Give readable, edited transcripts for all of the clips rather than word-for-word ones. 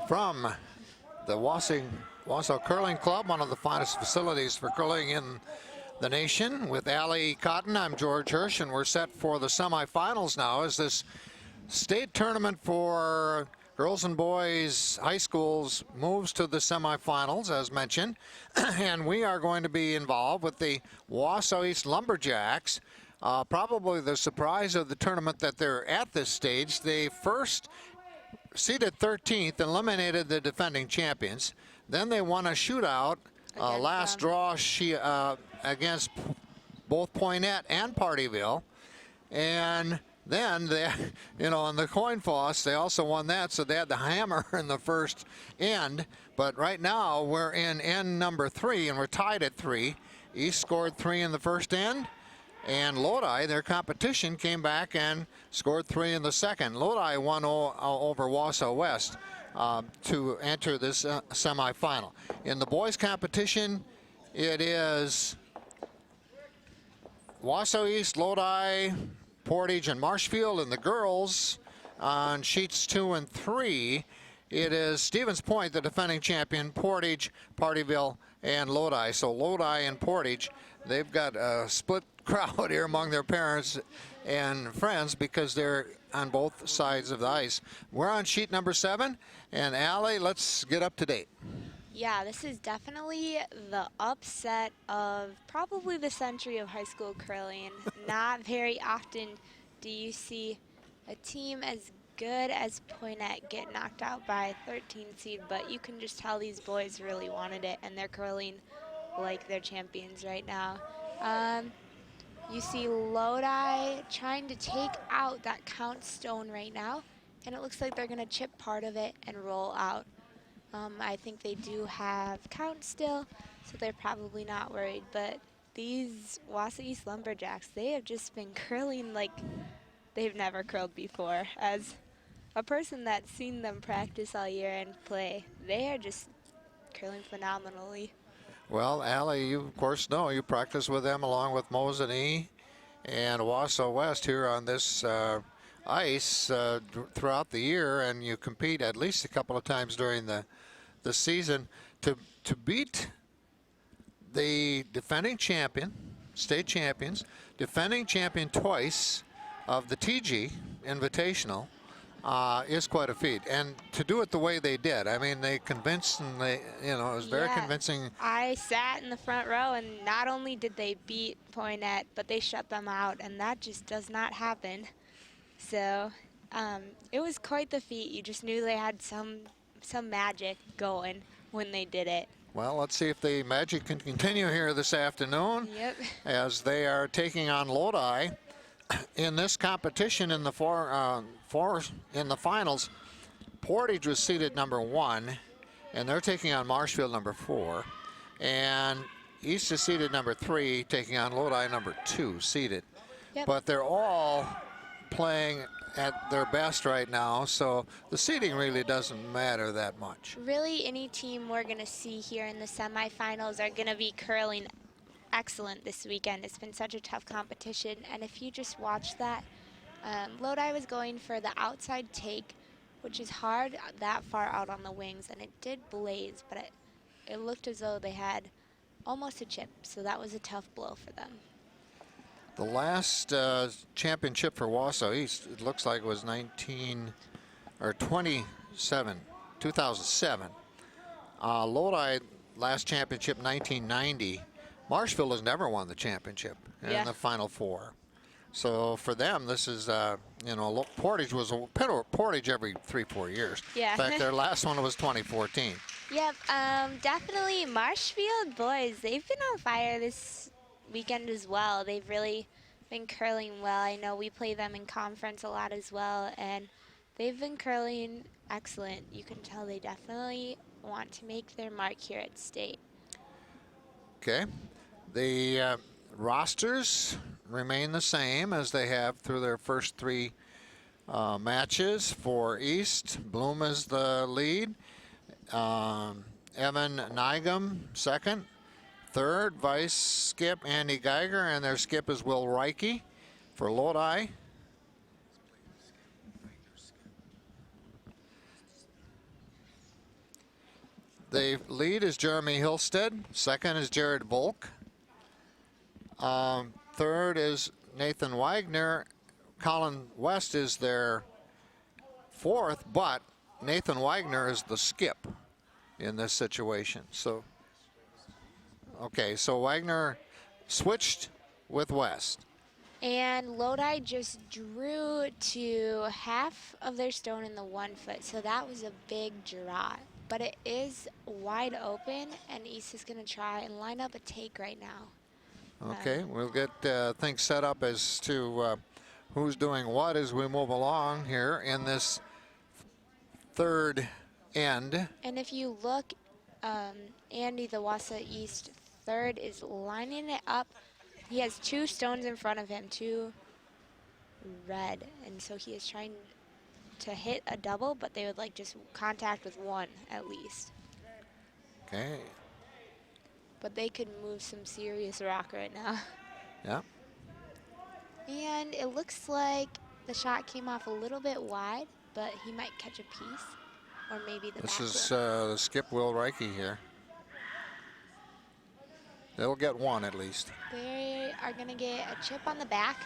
from the Wausau Curling Club, one of the finest facilities for curling in the nation. With Allie Cotton, I'm George Hirsch, and we're set for the semifinals now as this state tournament for girls and boys high schools moves to the semifinals, as mentioned. And we are going to be involved with the Wausau East Lumberjacks. Probably the surprise of the tournament that they're at this stage. They first seeded 13th, eliminated the defending champions. Then they won a shootout, last draw against both Poynette and Partyville. And then they, in the coin toss, they also won that, so they had the hammer in the first end. But right now we're in end number 3, and we're tied at 3. East scored 3 in the first end, and Lodi, their competition, came back and scored 3 in the second. Lodi won over Wausau West to enter this semifinal. In the boys' competition, it is Wausau East, Lodi, Portage, and Marshfield. In the girls, on sheets 2 and 3, it is Stevens Point, the defending champion, Portage, Partyville, and Lodi. So Lodi and Portage, they've got a split crowd here among their parents and friends because they're on both sides of the ice. We're on sheet number 7, and Allie, let's get up to date. Yeah, this is definitely the upset of probably the century of high school curling. Not very often do you see a team as good as Poynette get knocked out by a 13 seed, but you can just tell these boys really wanted it, and they're curling like they're champions right now. You see Lodi trying to take out that count stone right now, and it looks like they're going to chip part of it and roll out. I think they do have count still, so they're probably not worried. But these Wausau East Lumberjacks, they have just been curling like they've never curled before. As a person that's seen them practice all year and play, they are just curling phenomenally. Well, Allie, you of course know, you practice with them along with Mosinee and Wausau West here on this ice throughout the year, and you compete at least a couple of times during the season. To beat the defending champion, state champions, defending champion twice of the TG Invitational is quite a feat, and to do it the way they did. I mean, they convinced, and it was very convincing. I sat in the front row, and not only did they beat Poynette, but they shut them out, and that just does not happen. So it was quite the feat. You just knew they had some magic going when they did it. Well, let's see if the magic can continue here this afternoon. Yep. As they are taking on Lodi in this competition in the in the finals. Portage was seeded number 1, and they're taking on Marshfield number 4, and East is seeded number 3, taking on Lodi number 2 seeded. Yep. But they're all playing at their best right now, so the seeding really doesn't matter that much. Really, any team we're going to see here in the semifinals are going to be curling excellent this weekend. It's been such a tough competition, and if you just watch that, Lodi was going for the outside take, which is hard that far out on the wings, and it did blaze, but it looked as though they had almost a chip, so that was a tough blow for them. The last championship for Wausau East, it looks like it was 2007. Lodi last championship 1990. Marshfield has never won the championship in the Final Four. So for them, this is, Portage was Portage every 3-4 years. Yeah. In fact, their last one was 2014. Yep, definitely Marshfield boys, they've been on fire this weekend as well. They've really been curling well. I know we play them in conference a lot as well, and they've been curling excellent. You can tell they definitely want to make their mark here at state. Okay. The rosters remain the same as they have through their first 3 matches. For East, Bloom is the lead. Evan Nygam second. Third, vice skip Andy Geiger, and their skip is Will Reike. For Lodi, the lead is Jeremy Hilstead. Second is Jared Volk. Third is Nathan Wagner. Colin West is their fourth, but Nathan Wagner is the skip in this situation. So, okay, so Wagner switched with West. And Lodi just drew to half of their stone in the 1 foot, so that was a big draw. But it is wide open, and East is going to try and line up a take right now. Okay, we'll get things set up as to who's doing what as we move along here in this third end. And if you look, Andy, the Wausau East third, is lining it up. He has 2 stones in front of him, 2 red, and so he is trying to hit a double, but they would like just contact with 1 at least. Okay. But they could move some serious rock right now. Yeah. And it looks like the shot came off a little bit wide, but he might catch a piece, or maybe the This back is will. the skip Will Reike here. They'll get 1 at least. They are going to get a chip on the back,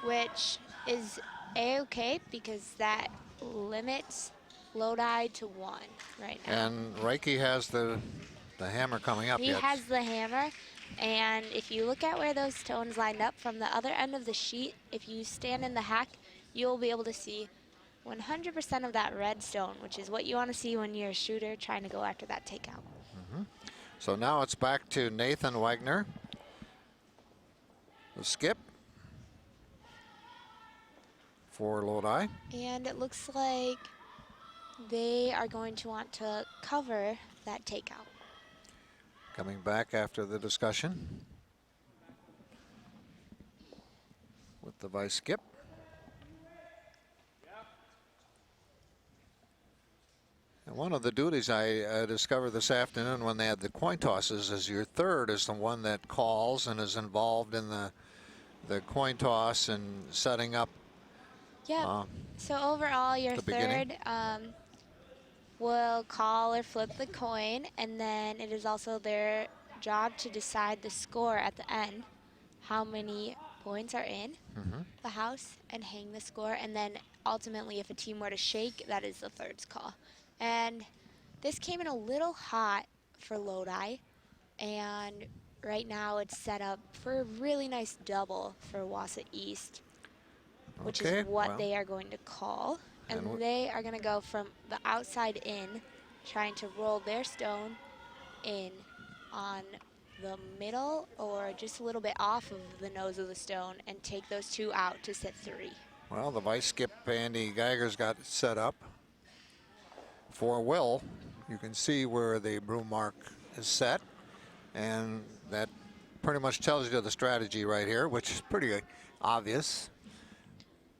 which is A-okay because that limits Lodi to 1 right now. And Reike has the hammer coming up He yet. has the hammer, and if you look at where those stones lined up from the other end of the sheet, if you stand in the hack, you'll be able to see 100% of that red stone, which is what you want to see when you're a shooter trying to go after that takeout. So now it's back to Nathan Wagner. The skip for Lodi. And it looks like they are going to want to cover that takeout. Coming back after the discussion with the vice skip. And one of the duties I discovered this afternoon when they had the coin tosses is your third is the one that calls and is involved in the coin toss and setting up. Yep. So overall, your the third beginning. will call or flip the coin, and then it is also their job to decide the score at the end, how many points are in the house, and hang the score. And then ultimately, if a team were to shake, that is the third's call. And this came in a little hot for Lodi, and right now it's set up for a really nice double for Wausau East, which is what they are going to call. And they are going to go from the outside in, trying to roll their stone in on the middle or just a little bit off of the nose of the stone and take those 2 out to set 3. Well, the vice skip, Andy Geiger's got it set up for Will. You can see where the broom mark is set, and that pretty much tells you the strategy right here, which is pretty obvious.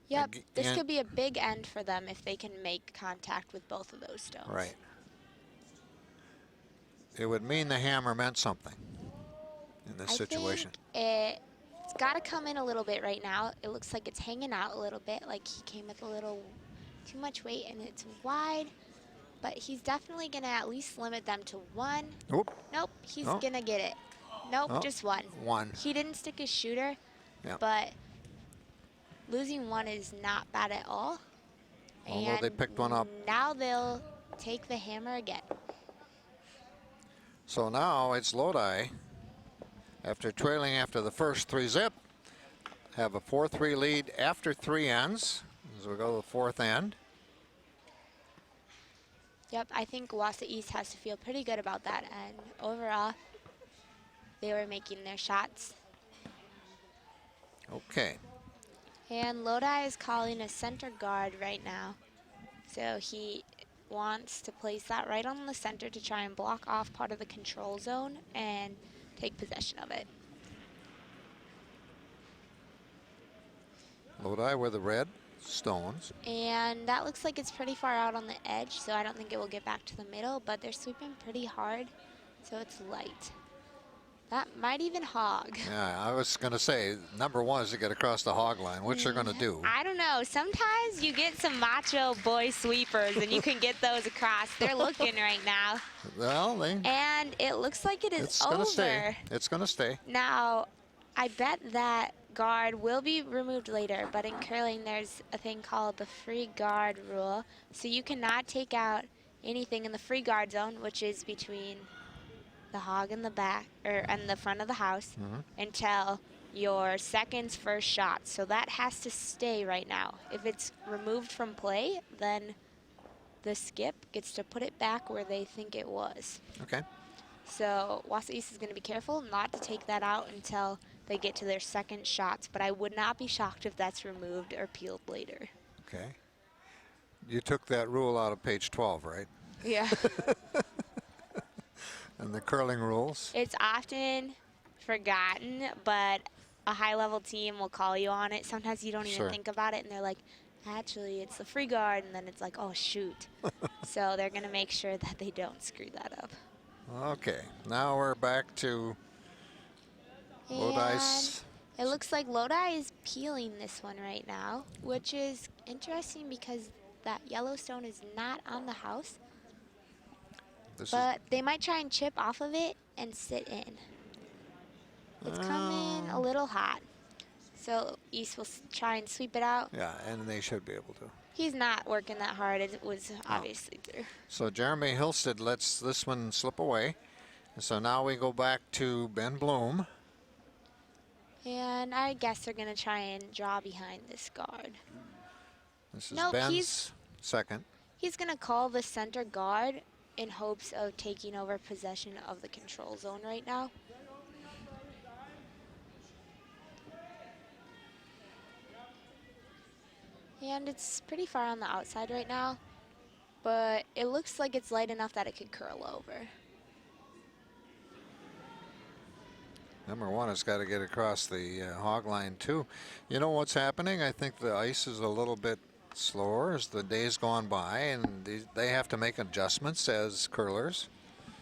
Yep, this could be a big end for them if they can make contact with both of those stones. Right. It would mean the hammer meant something in this situation. It's got to come in a little bit right now. It looks like it's hanging out a little bit, like he came with a little too much weight, and it's wide. But he's definitely going to at least limit them to 1. Oop. Nope, he's going to get it. Nope, just 1. 1. He didn't stick his shooter, Yep. but losing 1 is not bad at all. Although and they picked one up. Now they'll take the hammer again. So now it's Lodi, after trailing after the first 3-zip, have a 4-3 lead after 3 ends as we go to the 4th end. Yep, I think Wausau East has to feel pretty good about that. And overall, they were making their shots. Okay. And Lodi is calling a center guard right now. So he wants to place that right on the center to try and block off part of the control zone and take possession of it. Lodi with the red stones. And that looks like it's pretty far out on the edge, so I don't think it will get back to the middle, but they're sweeping pretty hard, so it's light. That might even hog. Yeah, I was going to say, number one is to get across the hog line, which they're going to do. I don't know. Sometimes you get some macho boy sweepers, and you can get those across. They're looking right now. Well, And it looks like it is it's over. going to stay. It's going to stay. Now, I bet that guard will be removed later, but in curling, there's a thing called the free guard rule. So you cannot take out anything in the free guard zone, which is between the hog and the back, and the front of the house, until your second's first shot. So that has to stay right now. If it's removed from play, then the skip gets to put it back where they think it was. Okay. So Wausau East is going to be careful not to take that out until they get to their second shots, but I would not be shocked if that's removed or peeled later. Okay. You took that rule out of page 12, right? Yeah. And the curling rules. It's often forgotten, but a high-level team will call you on it. Sometimes you don't even think about it, and they're like, actually, it's the free guard, and then it's like, oh, shoot. So they're going to make sure that they don't screw that up. Okay, now we're back to Lodi's. It looks like Lodi is peeling this one right now, which is interesting because that Yellowstone is not on the house. But they might try and chip off of it and sit in. It's coming a little hot. So East will try and sweep it out. Yeah, and they should be able to. He's not working that hard. It was obviously through. So Jeremy Hilsted lets this one slip away. So now we go back to Ben Bloom. And I guess they're going to try and draw behind this guard. This is Ben's second. He's going to call the center guard in hopes of taking over possession of the control zone right now. And it's pretty far on the outside right now, but it looks like it's light enough that it could curl over. Number one has got to get across the hog line too. You know what's happening? I think the ice is a little bit slower as the days go on by, and they have to make adjustments as curlers.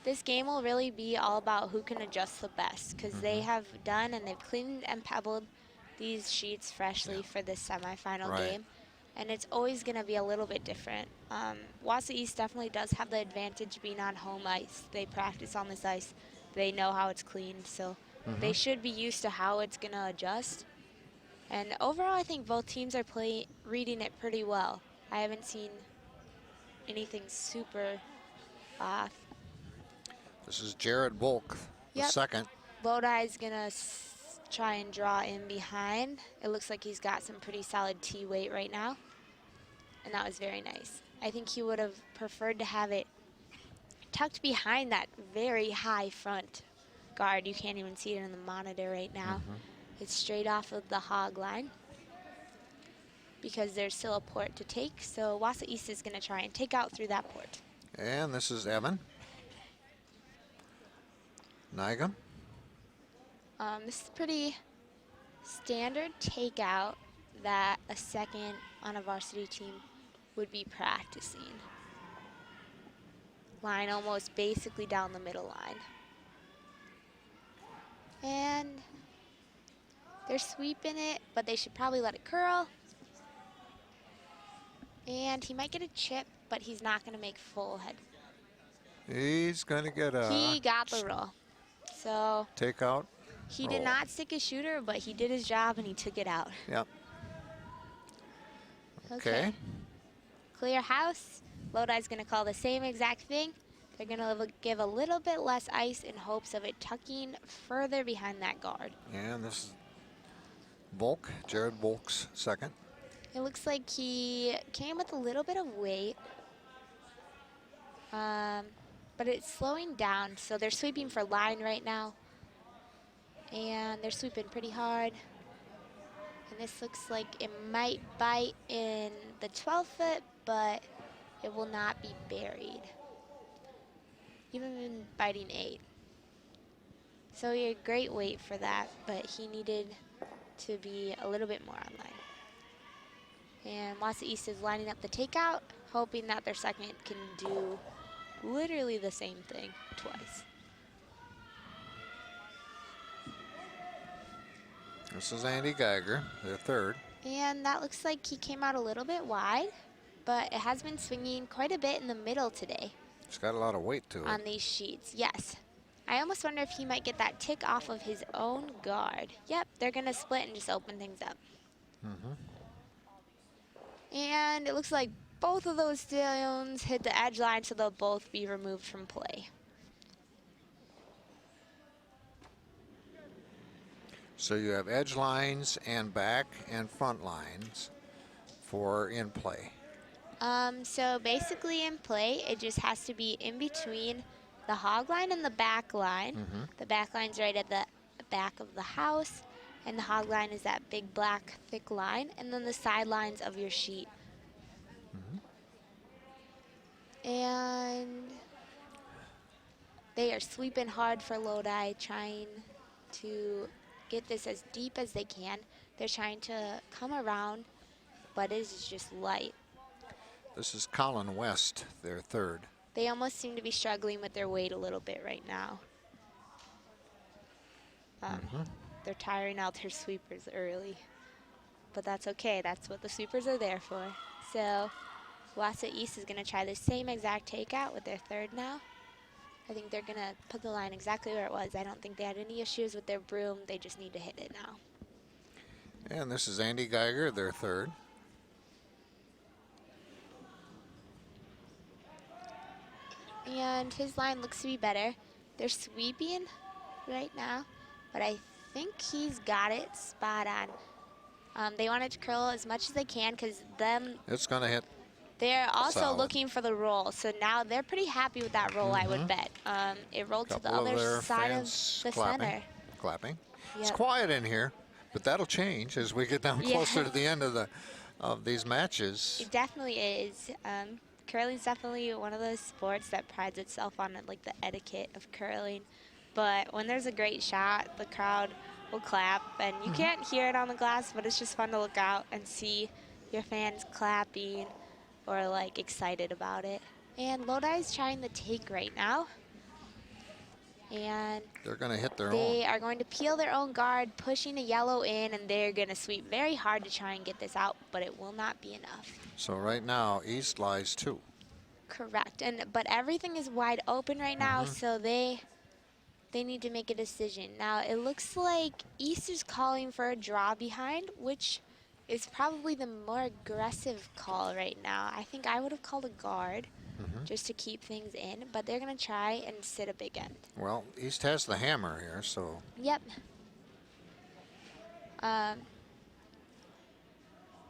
This game will really be all about who can adjust the best, because they have done and they've cleaned and pebbled these sheets freshly for this semifinal game. And it's always going to be a little bit different. Wausau East definitely does have the advantage being on home ice. They practice on this ice. They know how it's cleaned, so they should be used to how it's going to adjust. And overall, I think both teams are reading it pretty well. I haven't seen anything super off. This is Jared Volk, the second. Lodi's going to try and draw in behind. It looks like he's got some pretty solid T weight right now. And that was very nice. I think he would have preferred to have it tucked behind that very high front guard. You can't even see it in the monitor right now. It's straight off of the hog line because there's still a port to take. So Wausau East is going to try and take out through that port. And this is Evan Nygam. This is pretty standard takeout that a second on a varsity team would be practicing. Line almost basically down the middle line. And they're sweeping it, but they should probably let it curl. And he might get a chip, but he's not going to make full head. He's going to get a... He got the roll. So... Takeout. He did not stick his shooter, but he did his job and he took it out. Yep. Okay. Clear house. Lodi's going to call the same exact thing. They're going to give a little bit less ice in hopes of it tucking further behind that guard. And this is Volk, Jared Volk's second. It looks like he came with a little bit of weight. But it's slowing down, so they're sweeping for line right now. And they're sweeping pretty hard. And this looks like it might bite in the 12 foot, but it will not be buried. Even biting 8. So he had great weight for that, but he needed to be a little bit more online. And Wausau East is lining up the takeout, hoping that their second can do literally the same thing twice. This is Andy Geiger, their third. And that looks like he came out a little bit wide, but it has been swinging quite a bit in the middle today It's got a lot of weight to it. on these sheets. Yes. I almost wonder if he might get that tick off of his own guard. Yep, they're going to split and just open things up. And it looks like both of those stones hit the edge line, so they'll both be removed from play. So you have edge lines and back and front lines for in play. So basically in play, it just has to be in between the hog line and the back line. The back line's right at the back of the house, and the hog line is that big black thick line, and then the sidelines of your sheet. And they are sweeping hard for Lodi, trying to get this as deep as they can. They're trying to come around, but it is just light. This is Colin West, their third. They almost seem to be struggling with their weight a little bit right now. They're tiring out their sweepers early, but that's okay. That's what the sweepers are there for. So Wausau East is going to try the same exact takeout with their third now. I think they're going to put the line exactly where it was. I don't think they had any issues with their broom. They just need to hit it now. And this is Andy Geiger, their third. And his line looks to be better. They're sweeping right now, but I think he's got it spot on. They want it to curl as much as they can because It's going to hit. They're also Solid. looking for the roll, so now they're pretty happy with that roll, I would bet. It rolled to the Couple of other their side of fans the center. Clapping. It's Yep. quiet in here, but that'll change as we get down Yeah. closer to the end of these matches. It definitely is. Curling's definitely one of those sports that prides itself on like the etiquette of curling. But when there's a great shot, the crowd will clap, and you can't hear it on the glass, but it's just fun to look out and see your fans clapping or like excited about it. And Lodi's trying the take right now. And They're going to hit their they own. are going to peel their own guard, pushing a yellow in, and they're going to sweep very hard to try and get this out, but it will not be enough. So right now, East lies 2. Correct. But everything is wide open right now, so they need to make a decision. Now, it looks like East is calling for a draw behind, which is probably the more aggressive call right now. I think I would have called a guard just to keep things in, but they're going to try and sit a big end. Well, East has the hammer here, so. Yep.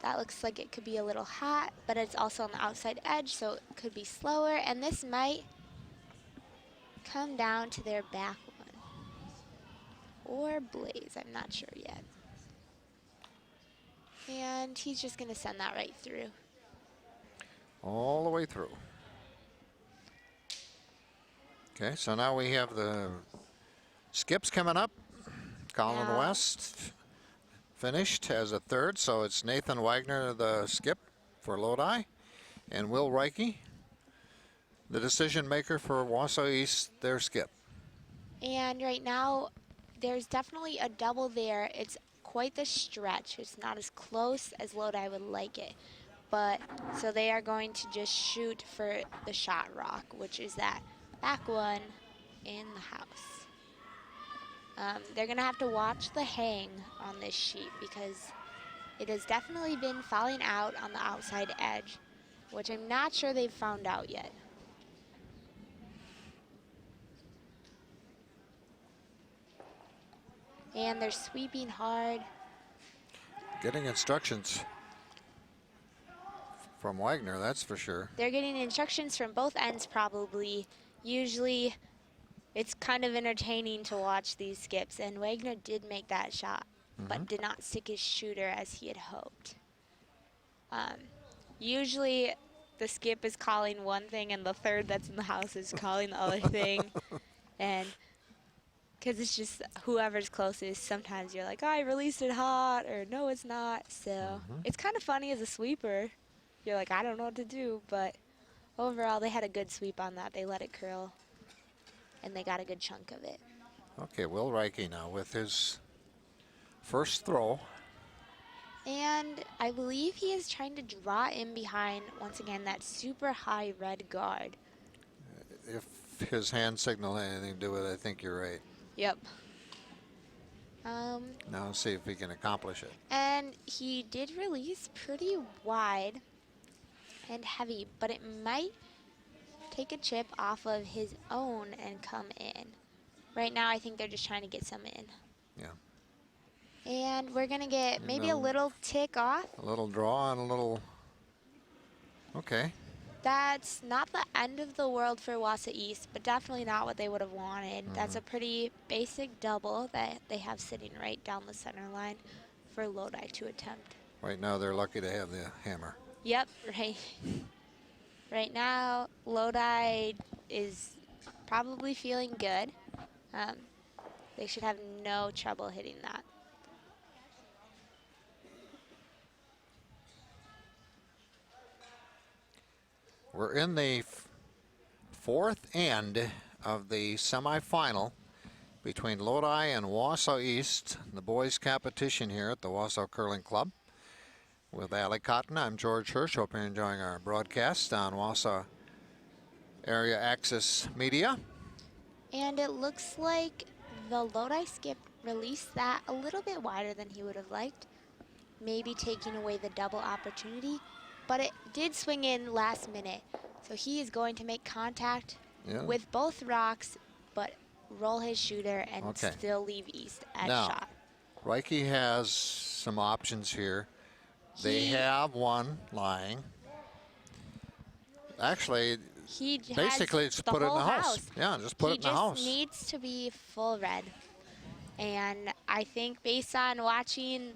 That looks like it could be a little hot, but it's also on the outside edge, so it could be slower, and this might come down to their back one. Or Blaze, I'm not sure yet. And he's just going to send that right through. All the way through. Okay, so now we have the skips coming up. Colin Now- West finished as a third, so it's Nathan Wagner, the skip for Lodi, and Will Reike, the decision maker for Wausau East, their skip. And right now, there's definitely a double there. It's quite the stretch. It's not as close as Lodi would like it. But, so they are going to just shoot for the shot rock, which is that back one in the house. They're going to have to watch the hang on this sheet because it has definitely been falling out on the outside edge, which I'm not sure they've found out yet. And they're sweeping hard. Getting instructions from Wagner, that's for sure. They're getting instructions from both ends probably. Usually it's kind of entertaining to watch these skips, and Wagner did make that shot, but did not stick his shooter as he had hoped. Usually the skip is calling one thing and the third that's in the house is calling the other thing. And because it's just whoever's closest, sometimes you're like, oh, I released it hot, or no, it's not. So it's kind of funny as a sweeper. You're like, I don't know what to do, but overall they had a good sweep on that. They let it curl, and they got a good chunk of it. Okay, Will Reike now with his First throw. And I believe he is trying to draw in behind, once again, that super high red guard. If his hand signal had anything to do with it, I think you're right. Yep. Now let's see if he can accomplish it. And he did release pretty wide and heavy, but it might take a chip off of his own and come in. Right now, I think they're just trying to get some in. Yeah. And we're going to get maybe a little tick off. A little draw and a little... Okay. That's not the end of the world for Wausau East, but definitely not what they would have wanted. That's a pretty basic double that they have sitting right down the center line for Lodi to attempt. Right now, they're lucky to have the hammer. Yep, right. Right now, Lodi is probably feeling good. They should have no trouble hitting that. We're in the fourth end of the semifinal between Lodi and Wausau East, the boys' competition here at the Wausau Curling Club. With Allie Cotton, I'm George Hirsch. Hope you're enjoying our broadcast on Wausau Area Access Media. And it looks like the Lodi skip released that a little bit wider than he would have liked, maybe taking away the double opportunity. But it did swing in last minute. So he is going to make contact with both rocks, but roll his shooter and still leave East at shot. Reike has some options here. They have one lying. Actually, basically it's put it in the house. Yeah, just put it in the house. He just needs to be full red. And I think based on watching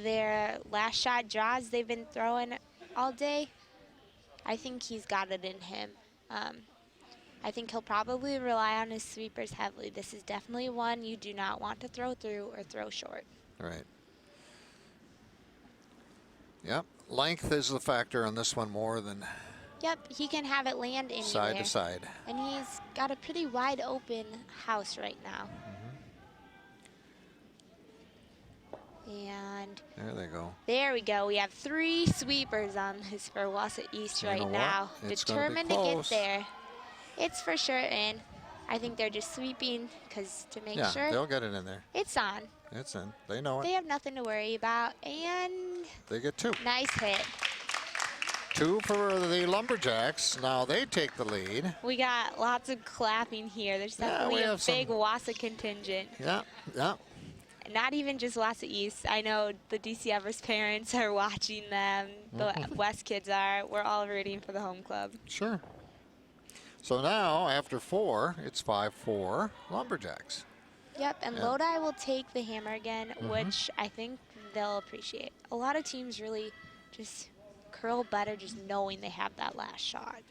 their last shot draws they've been throwing all day, I think he's got it in him. I think he'll probably rely on his sweepers heavily. This is definitely one you do not want to throw through or throw short. Right. Yep, length is the factor on this one more than... Yep, he can have it land anywhere. Side to side. And he's got a pretty wide open house right now. And there they go. There we go. We have 3 sweepers on this for Wausau East right now. Determined to get there. It's for sure in. I think they're just sweeping because to make sure. Yeah, they'll get it in there. It's on. It's in. They know it. They have nothing to worry about. And they get 2. Nice hit. 2 for the Lumberjacks. Now they take the lead. We got lots of clapping here. There's definitely a big Wausau contingent. Yeah, yeah. Not even just Wausau East. I know the DC Everest parents are watching them. The West kids are. We're all rooting for the home club. Sure. So now, after 4, it's 5-4 Lumberjacks. Yep, and Lodi will take the hammer again, which I think they'll appreciate. A lot of teams really just curl better just knowing they have that last shot.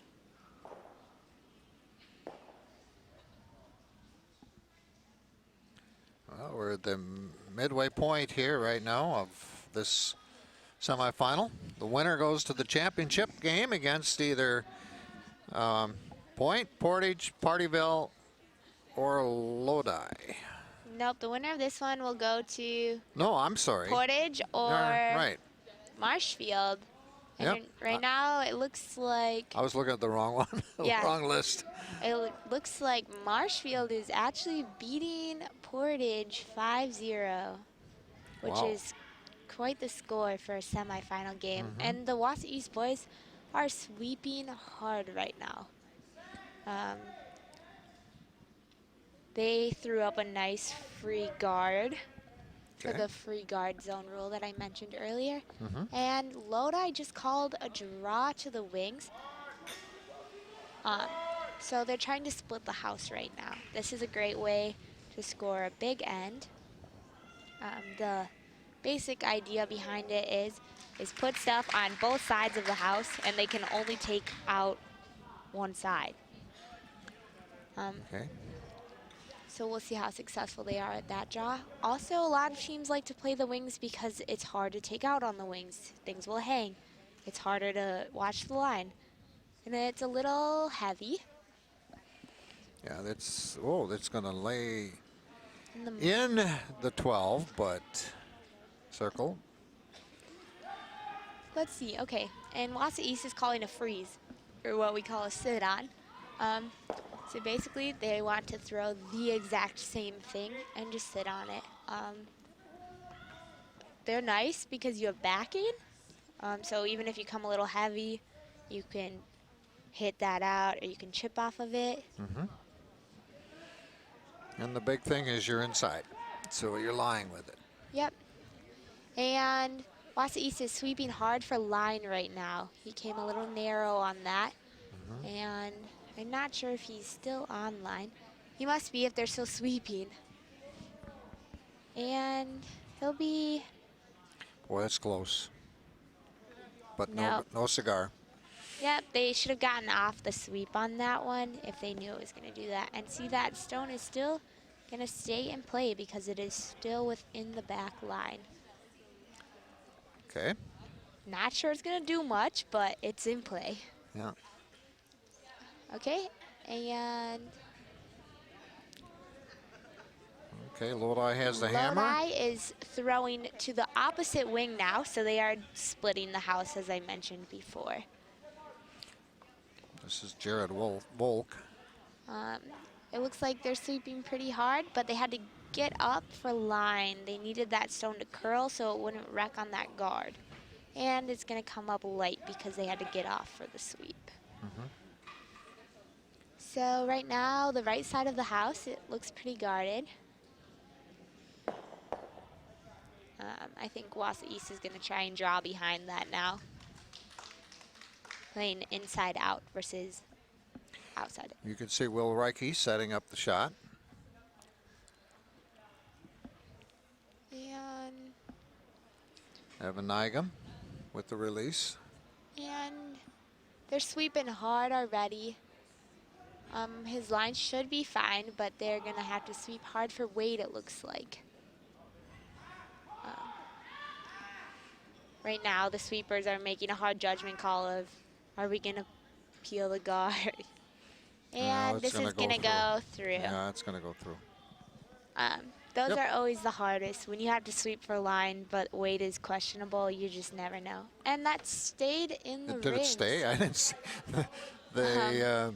Well, we're at the midway point here right now of this semifinal. The winner goes to the championship game against either Point, Portage, Partyville, or Lodi. Nope, the winner of this one will go to... No, I'm sorry. Portage or Marshfield. And Yep. right now it looks like... I was looking at the wrong one, wrong list. It looks like Marshfield is actually beating Portage 5-0, which is quite the score for a semifinal game. And the Wausau East boys are sweeping hard right now. They threw up a nice free guard for the free guard zone rule that I mentioned earlier. And Lodi just called a draw to the wings. So they're trying to split the house right now. This is a great way to score a big end. The basic idea behind it is put stuff on both sides of the house and they can only take out one side. So we'll see how successful they are at that draw. Also, a lot of teams like to play the wings because it's hard to take out on the wings. Things will hang. It's harder to watch the line. And it's a little heavy. Yeah, that's going to lay in the 12, but circle. Let's see. Okay, and Wausau East is calling a freeze, or what we call a sit-on. So basically, they want to throw the exact same thing and just sit on it. They're nice because you have backing. So even if you come a little heavy, you can hit that out, or you can chip off of it. And the big thing is you're inside, so you're lying with it. Yep. And Wausau East is sweeping hard for line right now. He came a little narrow on that. And I'm not sure if he's still on line. He must be if they're still sweeping. And he'll be... Boy, that's close. But No. no cigar. Yep, they should have gotten off the sweep on that one if they knew it was going to do that. And see, that stone is still going to stay in play because it is still within the back line. Okay. Not sure it's going to do much, but it's in play. Yeah. Okay, and Okay, Lodi has the hammer. Lodi is throwing to the opposite wing now, so they are splitting the house, as I mentioned before. This is Jared Volk. It looks like they're sweeping pretty hard, but they had to get up for line. They needed that stone to curl so it wouldn't wreck on that guard. And it's going to come up light because they had to get off for the sweep. So right now, the right side of the house, it looks pretty guarded. I think Wausau East is going to try and draw behind that now. Playing inside out versus outside. You can see Will Reike setting up the shot. And Evan Nygam with the release. they're sweeping hard already. His line should be fine, but they're going to have to sweep hard for weight, it looks like. Right now, the sweepers are making a hard judgment call of, are we going to peel the guard? And this is going to go through. Yeah, it's going to go through. Those are always the hardest. When you have to sweep for line, but weight is questionable, you just never know. And that stayed in the rings. Did it stay? I didn't see. The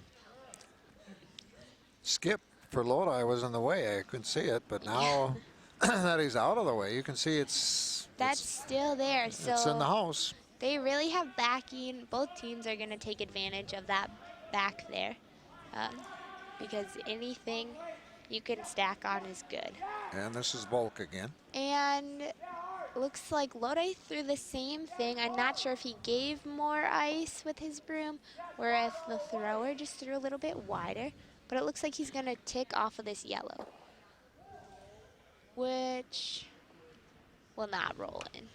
skip for Lodi was in the way. I couldn't see it, but now that he's out of the way, you can see that's still there. So it's in the house. They really have backing. Both teams are going to take advantage of that back there because anything you can stack on is good. And this is Volk again. And looks like Lodi threw the same thing. I'm not sure if he gave more ice with his broom or if the thrower just threw a little bit wider. But it looks like he's going to tick off of this yellow, which will not roll in.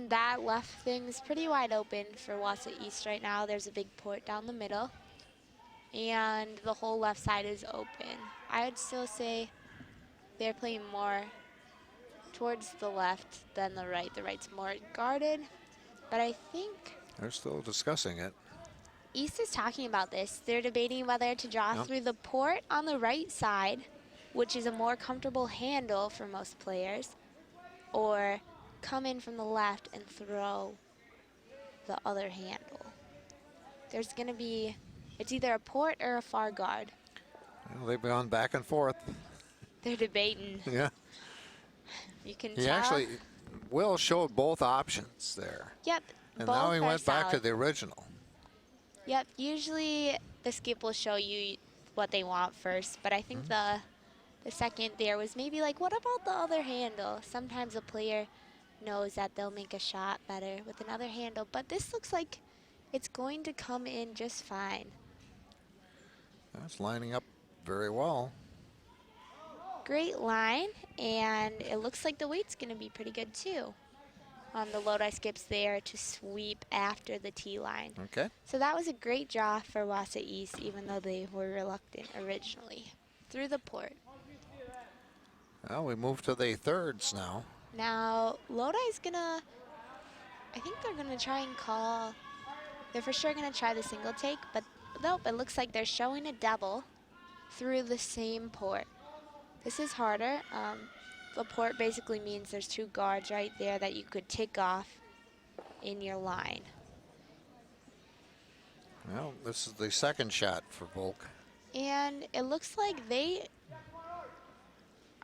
That left thing's pretty wide open for Wausau East right now. There's a big port down the middle, and the whole left side is open. I would still say they're playing more towards the left than the right. The right's more guarded, but I think They're still discussing it. East is talking about this. They're debating whether to draw through the port on the right side, which is a more comfortable handle for most players, or come in from the left and throw the other handle. There's going to be, it's either a port or a far guard. Well, they've gone back and forth. They're debating. Yeah. You can He tell. actually, Will showed both options there. Yep. And both now he are went back to solid. the original. Yep. Usually the skip will show you what they want first, but I think the second there was maybe like, what about the other handle? Sometimes a player knows that they'll make a shot better with another handle, but this looks like it's going to come in just fine. That's lining up very well. Great line, and it looks like the weight's going to be pretty good too. The Lodi skips there to sweep after the tee line. Okay. So that was a great draw for Wausau East, even though they were reluctant originally. Through the port. Well, we move to the thirds now. Now, Lodi's gonna, I think they're gonna try and call, they're for sure gonna try the single take, but nope, it looks like they're showing a double through the same port. This is harder. the port basically means there's 2 guards right there that you could tick off in your line. Well, this is the second shot for Volk. And it looks like they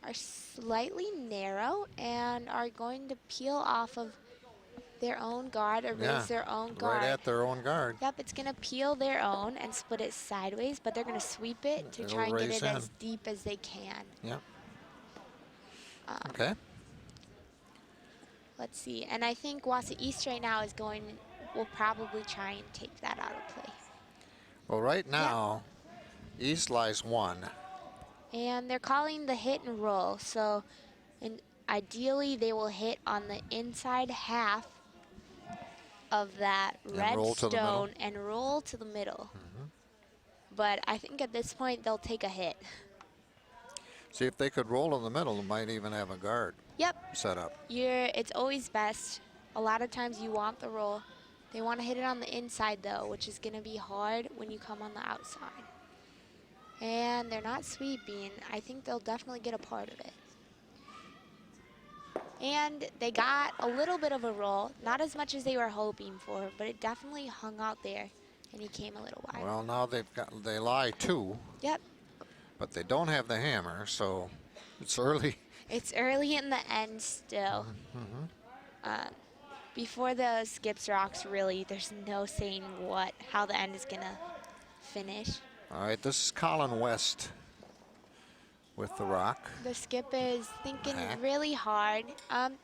are slightly narrow and are going to peel off of their own guard or raise their own guard. Right at their own guard. Yep, it's going to peel their own and split it sideways, but they're going to sweep it to It'll try and get raise it in. as deep as they can. Yep. Okay. Let's see. And I think Wausau East right now will probably try and take that out of play. Well, right now, East lies 1. And they're calling the hit and roll. So ideally, they will hit on the inside half of that red stone and roll to the middle. But I think at this point, they'll take a hit. See, if they could roll in the middle, they might even have a guard set up. It's always best. A lot of times you want the roll. They want to hit it on the inside, though, which is going to be hard when you come on the outside. And they're not sweeping. I think they'll definitely get a part of it. And they got a little bit of a roll, not as much as they were hoping for, but it definitely hung out there, and he came a little wide. Well, now they lie 2. Yep. But they don't have the hammer, so it's early. It's early in the end still. Before the skips rocks, really, there's no saying how the end is gonna finish. All right, this is Colin West with the rock. The skip is thinking really hard.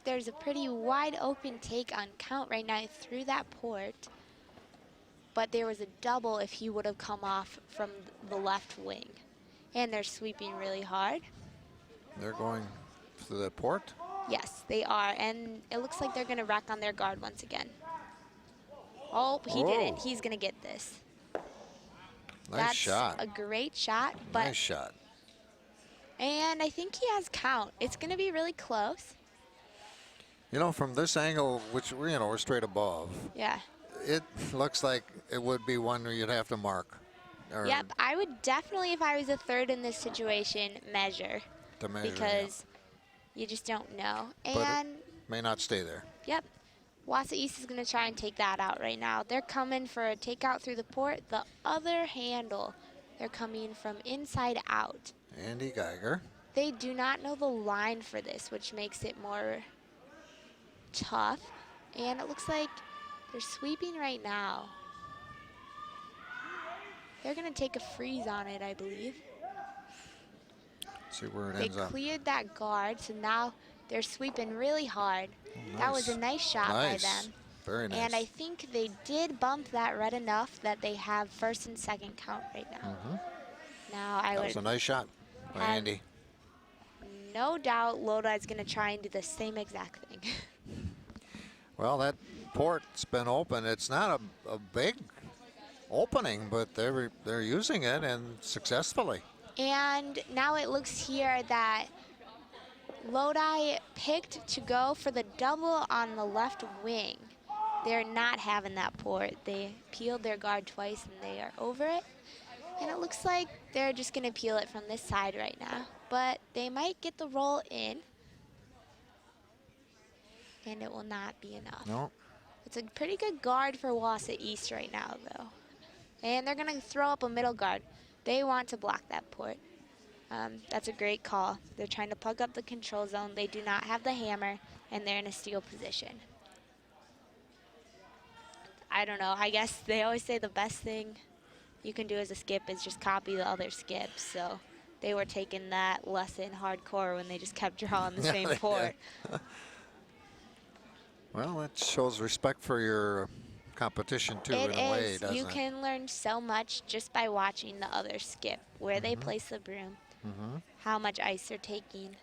There's a pretty wide open take on count right now through that port, but there was a double if he would have come off from the left wing. And they're sweeping really hard. They're going through the port? Yes, they are, and it looks like they're gonna rack on their guard once again. Oh, he didn't. He's gonna get this. Nice shot. That's a great shot. But nice shot. And I think he has count. It's gonna be really close. You know, from this angle, which we're straight above. Yeah. It looks like it would be one where you'd have to mark. Yep, I would definitely, if I was a third in this situation, measure. To measure, because you just don't know. But And it may not stay there. Yep. Wausau East is going to try and take that out right now. They're coming for a takeout through the port. The other handle, they're coming from inside out. Andy Geiger. They do not know the line for this, which makes it more tough. And it looks like they're sweeping right now. They're going to take a freeze on it, I believe. See where it They ends up. cleared that guard, so now they're sweeping really hard. Oh, that was a nice shot by them. Very nice. And I think they did bump that red enough that they have first and second count right now. Now that was a nice shot by Andy. No doubt Lodi's going to try and do the same exact thing. Well, that port's been open. It's not a big opening, but they're using it and successfully. And now it looks here that Lodi picked to go for the double on the left wing. They're not having that port. They peeled their guard twice and they are over it. And it looks like they're just going to peel it from this side right now. But they might get the roll in. And it will not be enough. No. It's a pretty good guard for Wausau East right now, though. And they're going to throw up a middle guard. They want to block that port. That's a great call. They're trying to plug up the control zone. They do not have the hammer, and they're in a steal position. I don't know. I guess they always say the best thing you can do as a skip is just copy the other skips. So they were taking that lesson hardcore when they just kept drawing the same port. Well, that shows respect for your competition, too, in a way, doesn't it? You can learn so much just by watching the other skip, where they place the broom, how much ice they're taking.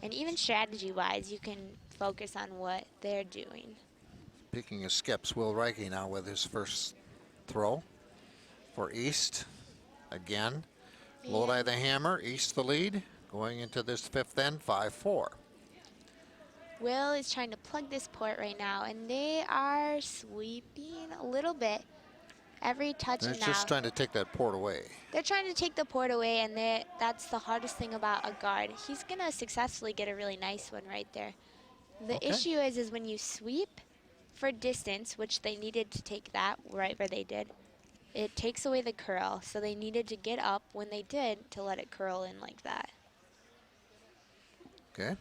And even strategy-wise, you can focus on what they're doing. Speaking of skips, Will Reike now with his first throw for East. Again, Lodi the hammer, East the lead, going into this fifth end, 5-4. Will is trying to plug this port right now, and they are sweeping a little bit. Every touch They're and now. just trying to take that port away. They're trying to take the port away, and that's the hardest thing about a guard. He's going to successfully get a really nice one right there. The Okay. issue is when you sweep for distance, which they needed to take that right where they did, it takes away the curl. So they needed to get up when they did to let it curl in like that. Okay.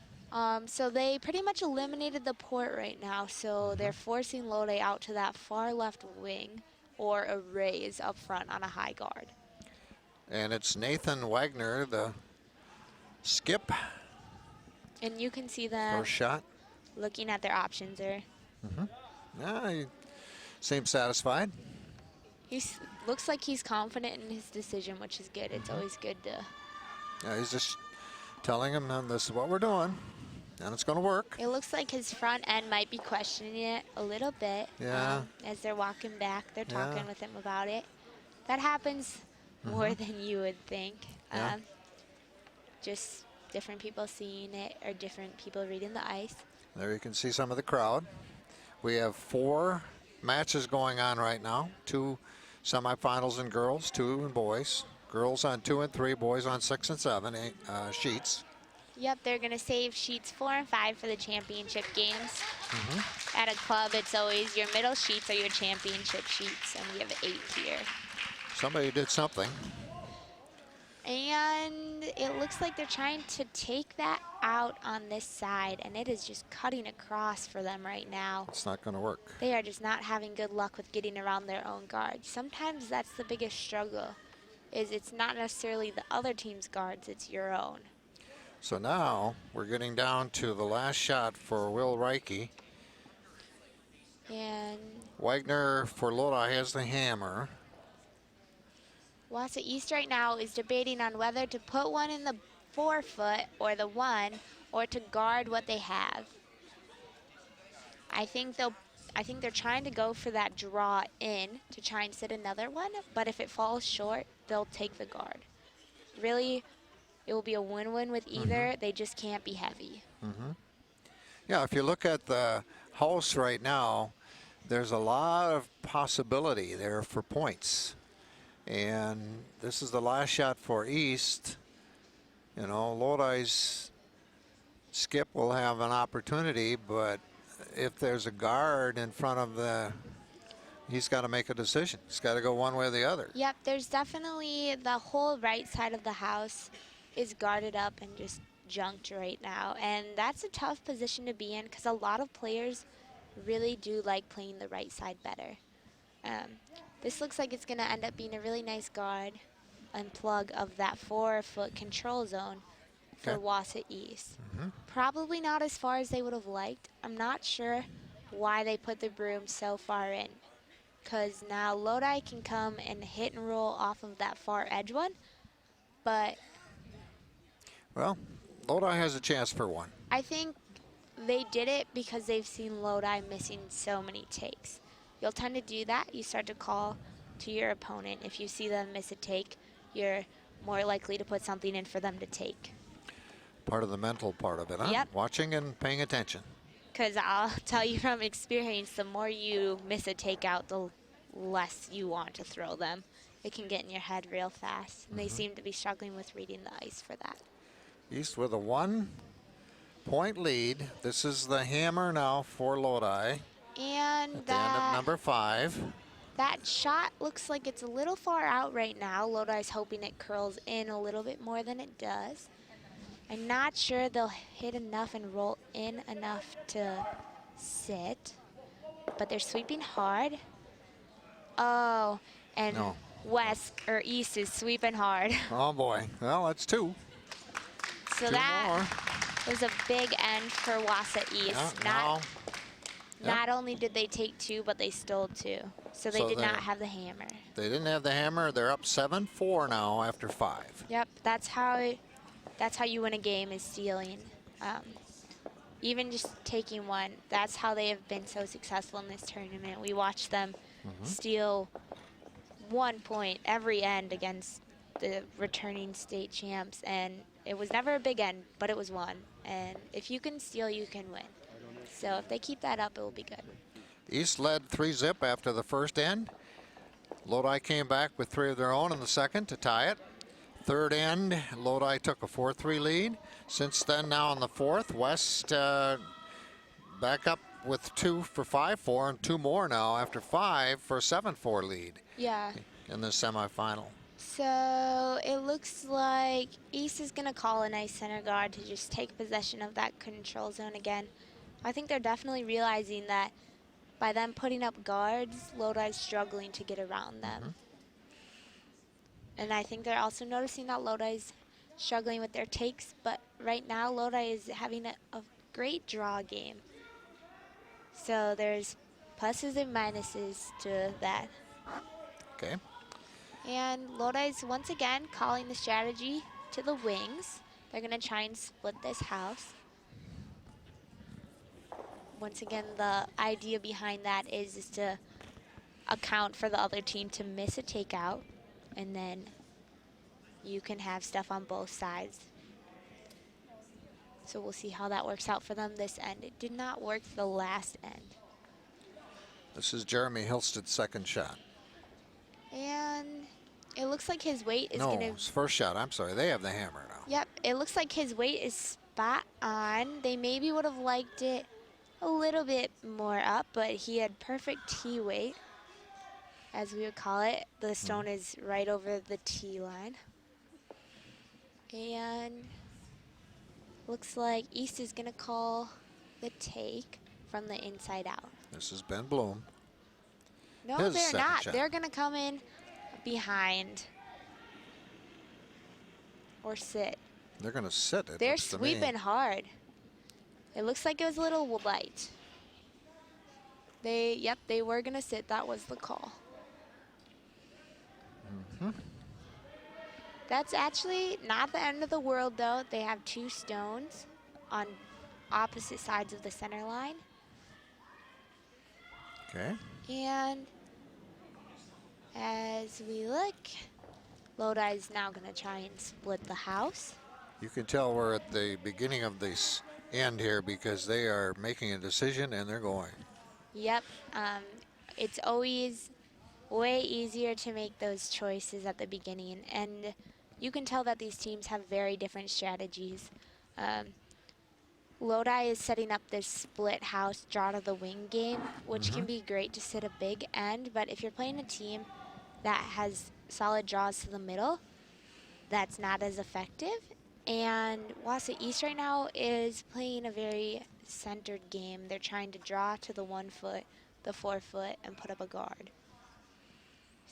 So they pretty much eliminated the port right now. So they're forcing Lodi out to that far left wing or a raise up front on a high guard. And it's Nathan Wagner, the skip. And you can see them First shot. looking at their options there. Yeah, he seems satisfied. He looks like he's confident in his decision, which is good. It's always good to... Yeah, he's just telling him, this is what we're doing, and it's going to work. It looks like his front end might be questioning it a little bit. Yeah. As they're walking back, they're talking Yeah. with him about it. That happens more than you would think. Yeah. Just different people seeing it or different people reading the ice. There you can see some of the crowd. We have 4 matches going on right now. 2 semifinals in girls, 2 in boys. Girls on 2 and 3, boys on 6 and 7 sheets. Yep, they're going to save sheets 4 and 5 for the championship games. At a club, it's always your middle sheets are your championship sheets, and we have 8 here. Somebody did something. And it looks like they're trying to take that out on this side, and it is just cutting across for them right now. It's not going to work. They are just not having good luck with getting around their own guards. Sometimes that's the biggest struggle, is it's not necessarily the other team's guards, it's your own. So now we're getting down to the last shot for Will Reike. And Wagner for Lodi has the hammer. Wausau East right now is debating on whether to put one in the 4-foot or the 1, or to guard what they have. I think they're trying to go for that draw in to try and sit another one, but if it falls short, they'll take the guard. Really, it will be a win-win with either. They just can't be heavy. Yeah, if you look at the house right now, there's a lot of possibility there for points. And this is the last shot for East. You know, Lodi's skip will have an opportunity, but if there's a guard in front of he's got to make a decision. He's got to go one way or the other. Yep, there's definitely the whole right side of the house is guarded up and just junked right now. And that's a tough position to be in because a lot of players really do like playing the right side better. This looks like it's going to end up being a really nice guard and plug of that 4-foot control zone for Wausau East. Probably not as far as they would have liked. I'm not sure why they put the broom so far in, because now Lodi can come and hit and roll off of that far edge one, but Well, Lodi has a chance for one. I think they did it because they've seen Lodi missing so many takes. You'll tend to do that. You start to call to your opponent. If you see them miss a take, you're more likely to put something in for them to take. Part of the mental part of it, huh? Yep. Watching and paying attention. Because I'll tell you from experience, the more you miss a takeout, the less you want to throw them. It can get in your head real fast. And they seem to be struggling with reading the ice for that. East with a 1-point lead. This is the hammer now for Lodi. And At the end of number 5. that shot looks like it's a little far out right now. Lodi's hoping it curls in a little bit more than it does. I'm not sure they'll hit enough and roll in enough to sit, but they're sweeping hard. Oh, and No. East is sweeping hard. Oh boy. Well, that's 2. So 2 that more. was a big end for Wausau East. Yeah, Not only did they take 2, but they stole 2. So they So did they- not have the hammer. They didn't have the hammer. They're up 7-4 now after 5. Yep, that's how you win a game, is stealing. Even just taking 1, that's how they have been so successful in this tournament. We watched them steal 1 point every end against the returning state champs, and it was never a big end, but it was 1. And if you can steal, you can win. So if they keep that up, it will be good. East led 3-0 after the first end. Lodi came back with 3 of their own in the second to tie it. Third end, Lodi took a 4-3 lead. Since then, now in the fourth, West back up with 2 for 5-4 and 2 more now after 5 for a 7-4 lead. Yeah. In the semifinal. So it looks like East is going to call a nice center guard to just take possession of that control zone again. I think they're definitely realizing that by them putting up guards, Lodi's struggling to get around them. And I think they're also noticing that Lodi's struggling with their takes, but right now Lodi is having a great draw game. So there's pluses and minuses to that. Okay. And Lodi's once again calling the strategy to the wings. They're going to try and split this house. Once again, the idea behind that is to account for the other team to miss a takeout, and then you can have stuff on both sides. So we'll see how that works out for them this end. It did not work the last end. This is Jeremy Hilsted's second shot. And it looks like his weight is No, going to... his first shot. I'm sorry. They have the hammer now. Yep, it looks like his weight is spot on. They maybe would have liked it a little bit more up, but he had perfect tee weight, as we would call it. The stone is right over the tee line. And looks like East is going to call the take from the inside out. This is Ben Bloom. No, His they're second not. shot. They're going to come in behind or sit. They're going to sit it. They're looks to me. sweeping hard. It looks like it was a little light. They were going to sit. That was the call. That's actually not the end of the world, though. They have 2 stones on opposite sides of the center line. Okay. And as we look, Lodi is now going to try and split the house. You can tell we're at the beginning of this end here because they are making a decision and they're going. Yep. It's always way easier to make those choices at the beginning. And you can tell that these teams have very different strategies. Lodi is setting up this split house draw to the wing game, which can be great to sit a big end. But if you're playing a team that has solid draws to the middle, that's not as effective. And Wausau East right now is playing a very centered game. They're trying to draw to the 1 foot, the 4 foot, and put up a guard.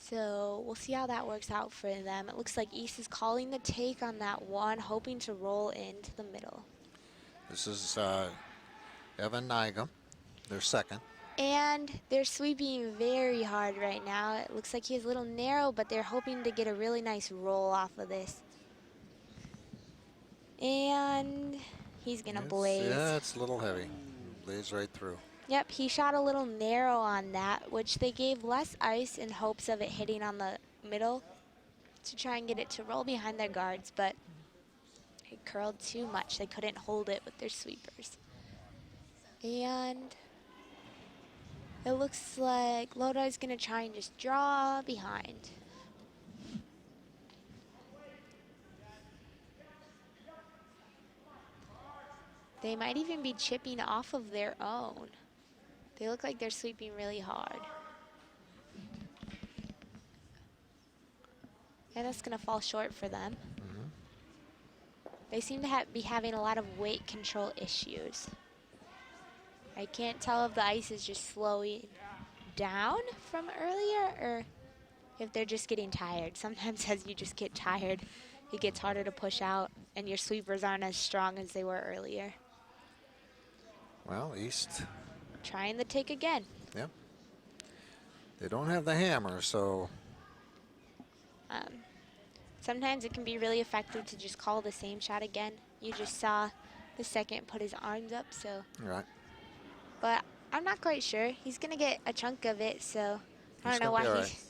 So we'll see how that works out for them. It looks like East is calling the take on that one, hoping to roll into the middle. This is Evan Nygam, their second. And they're sweeping very hard right now. It looks like he's a little narrow, but they're hoping to get a really nice roll off of this. And he's going to blaze. Yeah, it's a little heavy. Blaze right through. Yep, he shot a little narrow on that, which they gave less ice in hopes of it hitting on the middle to try and get it to roll behind their guards, but it curled too much. They couldn't hold it with their sweepers. And it looks like Lodi's going to try and just draw behind. They might even be chipping off of their own. They look like they're sweeping really hard. And that's going to fall short for them. They seem to be having a lot of weight control issues. I can't tell if the ice is just slowing down from earlier or if they're just getting tired. Sometimes as you just get tired, it gets harder to push out and your sweepers aren't as strong as they were earlier. Well, East. Trying the take again. Yep. They don't have the hammer, so. Sometimes it can be really effective to just call the same shot again. You just saw the second put his arms up, so. Right. But I'm not quite sure. He's going to get a chunk of it, so I don't know why he's.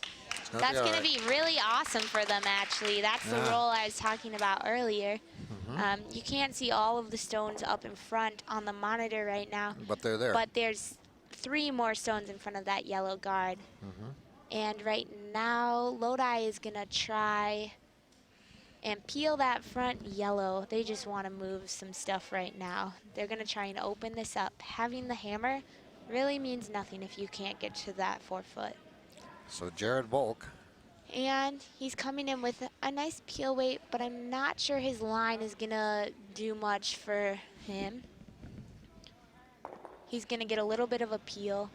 Right. That's going to be really awesome for them, actually. That's the roll I was talking about earlier. You can't see all of the stones up in front on the monitor right now. But they're there. But there's 3 more stones in front of that yellow guard. And right now, Lodi is gonna try and peel that front yellow. They just want to move some stuff right now. They're gonna try and open this up. Having the hammer really means nothing if you can't get to that 4 foot. So Jared Volk. And he's coming in with a nice peel weight, but I'm not sure his line is gonna do much for him. He's gonna get a little bit of a peel.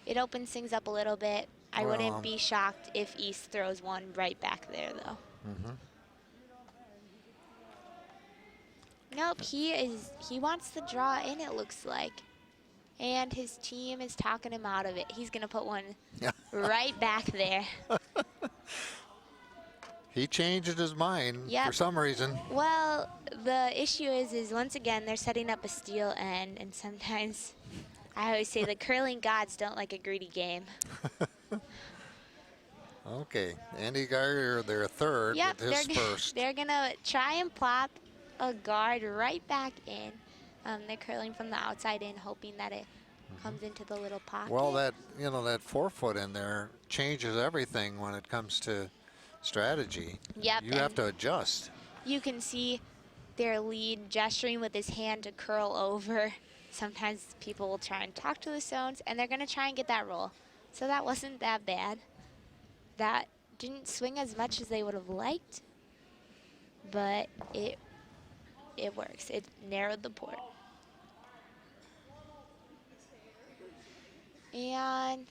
It opens things up a little bit. I wouldn't be shocked if East throws one right back there, though. Nope, he wants to draw in, it looks like. And his team is talking him out of it. He's gonna put one right back there. He changed his mind for some reason. Well, the issue is once again, they're setting up a steal end, and sometimes I always say the curling gods don't like a greedy game. Okay, Andy Geiger, their third with his first. They're gonna try and plop a guard right back in. They're curling from the outside in, hoping that it comes into the little pocket. Well, that 4 foot in there changes everything when it comes to strategy. Yep. You have to adjust. You can see their lead gesturing with his hand to curl over. Sometimes people will try and talk to the stones, and they're going to try and get that roll. So that wasn't that bad. That didn't swing as much as they would have liked, but it works. It narrowed the port. And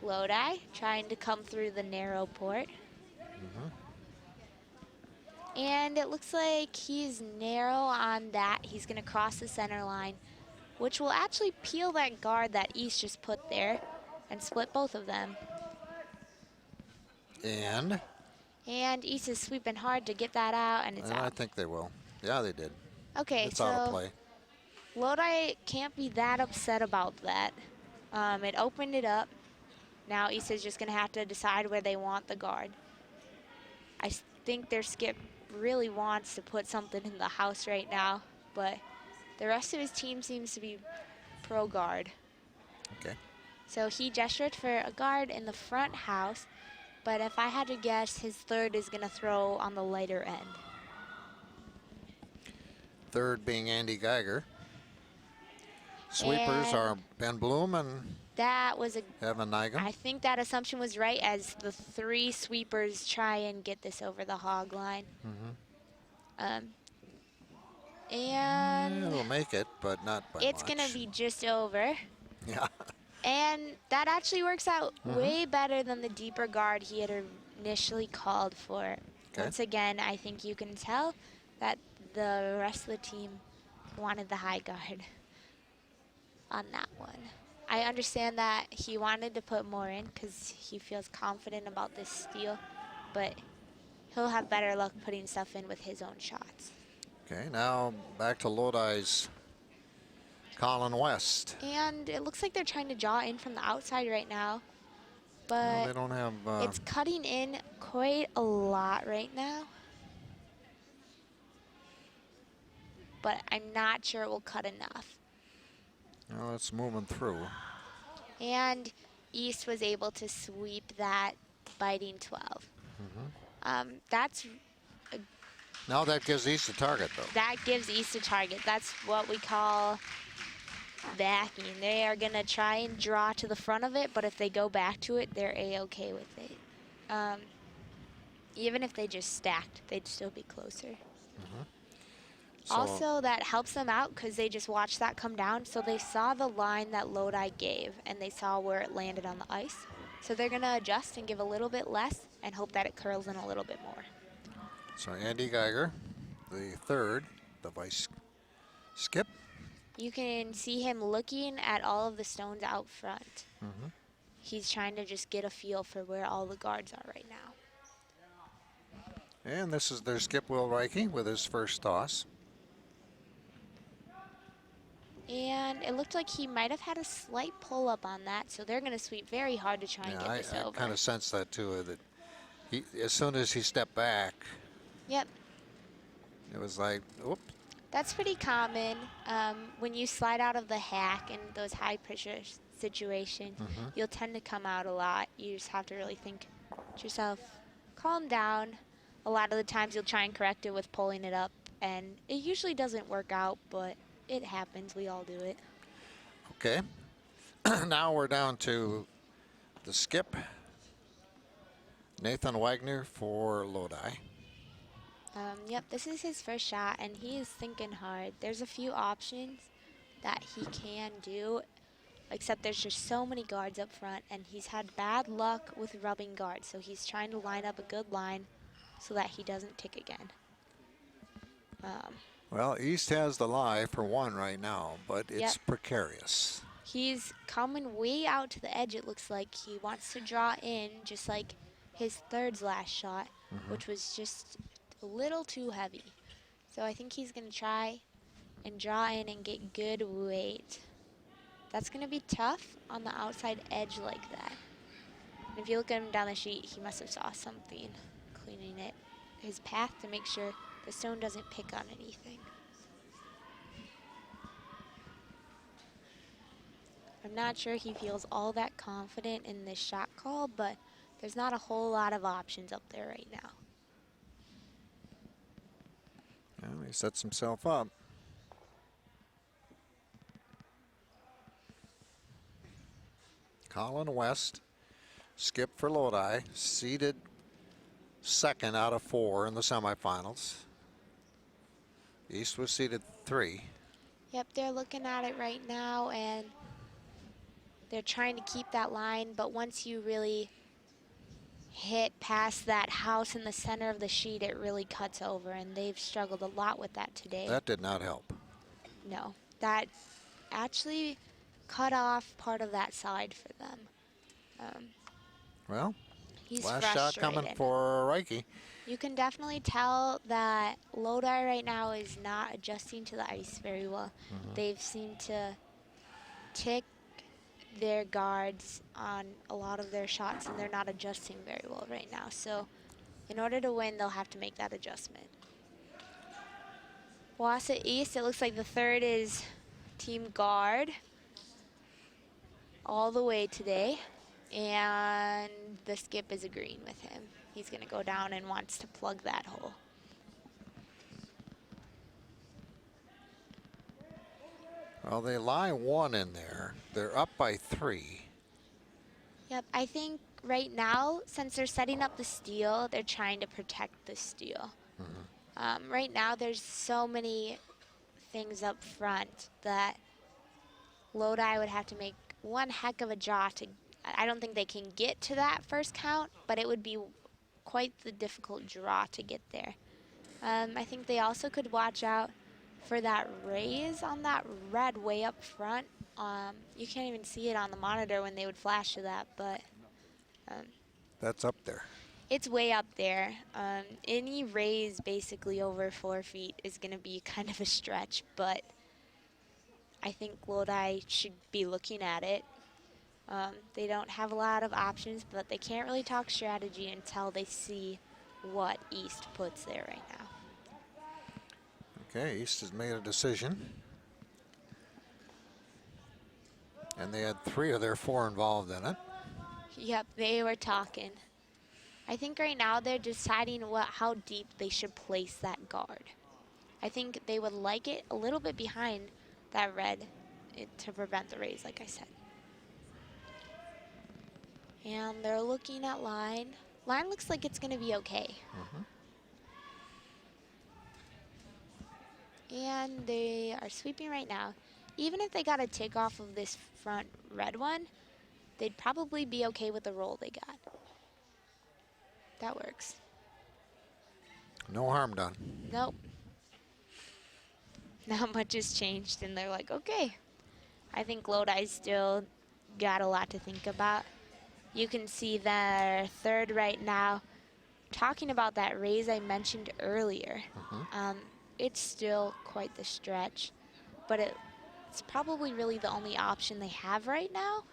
Lodi trying to come through the narrow port. And it looks like he's narrow on that. He's going to cross the center line, which will actually peel that guard that East just put there and split both of them. And East is sweeping hard to get that out, and it's out. I think they will. Yeah, they did. Okay, it's out of play. Lodi can't be that upset about that. It opened it up. Now East is just going to have to decide where they want the guard. I think their skip really wants to put something in the house right now, but the rest of his team seems to be pro guard. Okay. So he gestured for a guard in the front house, but if I had to guess, his third is going to throw on the lighter end. Third being Andy Geiger. Sweepers are Ben Bloom and that was Evan Nigam. I think that assumption was right as the 3 sweepers try and get this over the hog line. And it'll make it, but not by it's much. going to be just over. Yeah. And that actually works out way better than the deeper guard he had initially called for. Okay. Once again, I think you can tell that the rest of the team wanted the high guard on that one. I understand that he wanted to put more in because he feels confident about this steal, but he'll have better luck putting stuff in with his own shots. Okay, now back to Lodi's Colin West. And it looks like they're trying to draw in from the outside right now, but they don't have. It's cutting in quite a lot right now, but I'm not sure it will cut enough. Well, it's moving through. And East was able to sweep that biting 12. That's now that gives East a target, though. that gives East a target. That's what we call backing. They are going to try and draw to the front of it, but if they go back to it, they're A-okay with it. Even if they just stacked, they'd still be closer. Also, that helps them out because they just watched that come down. So they saw the line that Lodi gave, and they saw where it landed on the ice. So they're going to adjust and give a little bit less and hope that it curls in a little bit more. So Andy Geiger, the third, the vice skip. You can see him looking at all of the stones out front. He's trying to just get a feel for where all the guards are right now. And this is their skip, Will Reike, with his first toss. And it looked like he might have had a slight pull-up on that, so they're going to sweep very hard to try and get this over. I kind of sensed that, too, that he, as soon as he stepped back, Yep. it was like, whoop. That's pretty common when you slide out of the hack in those high-pressure situation, you'll tend to come out a lot. You just have to really think to yourself, calm down. A lot of the times you'll try and correct it with pulling it up, and it usually doesn't work out, but it happens. We all do it. Okay. Now we're down to the skip. Nathan Wagner for Lodi. Yep, this is his first shot, and he is thinking hard. There's a few options that he can do, except there's just so many guards up front, and he's had bad luck with rubbing guards, so he's trying to line up a good line so that he doesn't tick again. Well, East has the lie for one right now, but it's precarious. He's coming way out to the edge, it looks like. He wants to draw in, just like his third last shot, which was just a little too heavy. So I think he's going to try and draw in and get good weight. That's going to be tough on the outside edge like that. And if you look at him down the sheet, he must have saw something, cleaning it, his path to make sure the stone doesn't pick on anything. I'm not sure he feels all that confident in this shot call, but there's not a whole lot of options up there right now. Well, he sets himself up. Colin West, skip for Lodi, seeded second out of 4 in the semifinals. East was seeded 3. Yep, they're looking at it right now, and they're trying to keep that line, but once you really hit past that house in the center of the sheet, it really cuts over, and they've struggled a lot with that today. That did not help. No, that actually cut off part of that side for them. Well, he's last shot coming for Reiki. You can definitely tell that Lodi right now is not adjusting to the ice very well. They've seemed to tick their guards on a lot of their shots, and they're not adjusting very well right now. So in order to win, they'll have to make that adjustment. Wausau East, it looks like the third is team guard all the way today, and the skip is agreeing with him. He's going to go down and wants to plug that hole. Well, they lie 1 in there. They're up by 3. Yep, I think right now, since they're setting up the steal, they're trying to protect the steal. Right now, there's so many things up front that Lodi would have to make one heck of a draw to. I don't think they can get to that first count, but it would be quite the difficult draw to get there. I think they also could watch out for that raise on that red way up front. You can't even see it on the monitor when they would flash to that, but That's up there. it's way up there. Any raise basically over 4 feet is going to be kind of a stretch, but I think Lodi should be looking at it. They don't have a lot of options, but they can't really talk strategy until they see what East puts there right now. Okay, East has made a decision. And they had 3 of their 4 involved in it. Yep, they were talking. I think right now they're deciding how deep they should place that guard. I think they would like it a little bit behind that red to prevent the raise, like I said. And they're looking at line. Line looks like it's going to be okay. And they are sweeping right now. Even if they got a tick off of this front red one, they'd probably be okay with the roll they got. That works. No harm done. Nope. Not much has changed, and they're like, okay. I think Lodi's still got a lot to think about. You can see their third right now. Talking about that raise I mentioned earlier, it's still quite the stretch, but it's probably really the only option they have right now.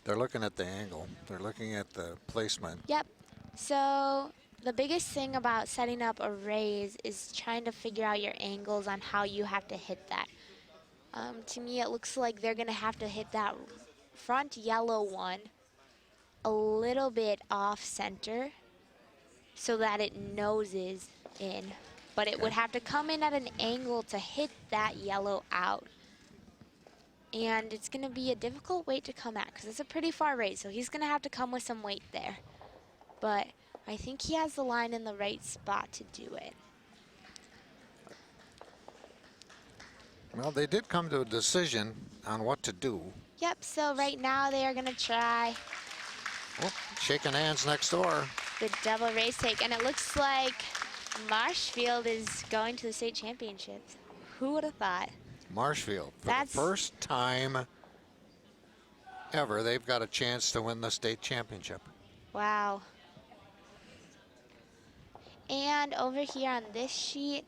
They're looking at the angle. They're looking at the placement. Yep. So the biggest thing about setting up a raise is trying to figure out your angles on how you have to hit that. To me, it looks like they're going to have to hit that front yellow one a little bit off center so that it noses in. But it would have to come in at an angle to hit that yellow out. And it's going to be a difficult weight to come at because it's a pretty far raise, so he's going to have to come with some weight there. But I think he has the line in the right spot to do it. Well, they did come to a decision on what to do. Yep, so right now they are going to try Oh, shaking hands next door. the double race take, and it looks like Marshfield is going to the state championships. Who would have thought? Marshfield, for the first time ever, they've got a chance to win the state championship. Wow. And over here on this sheet,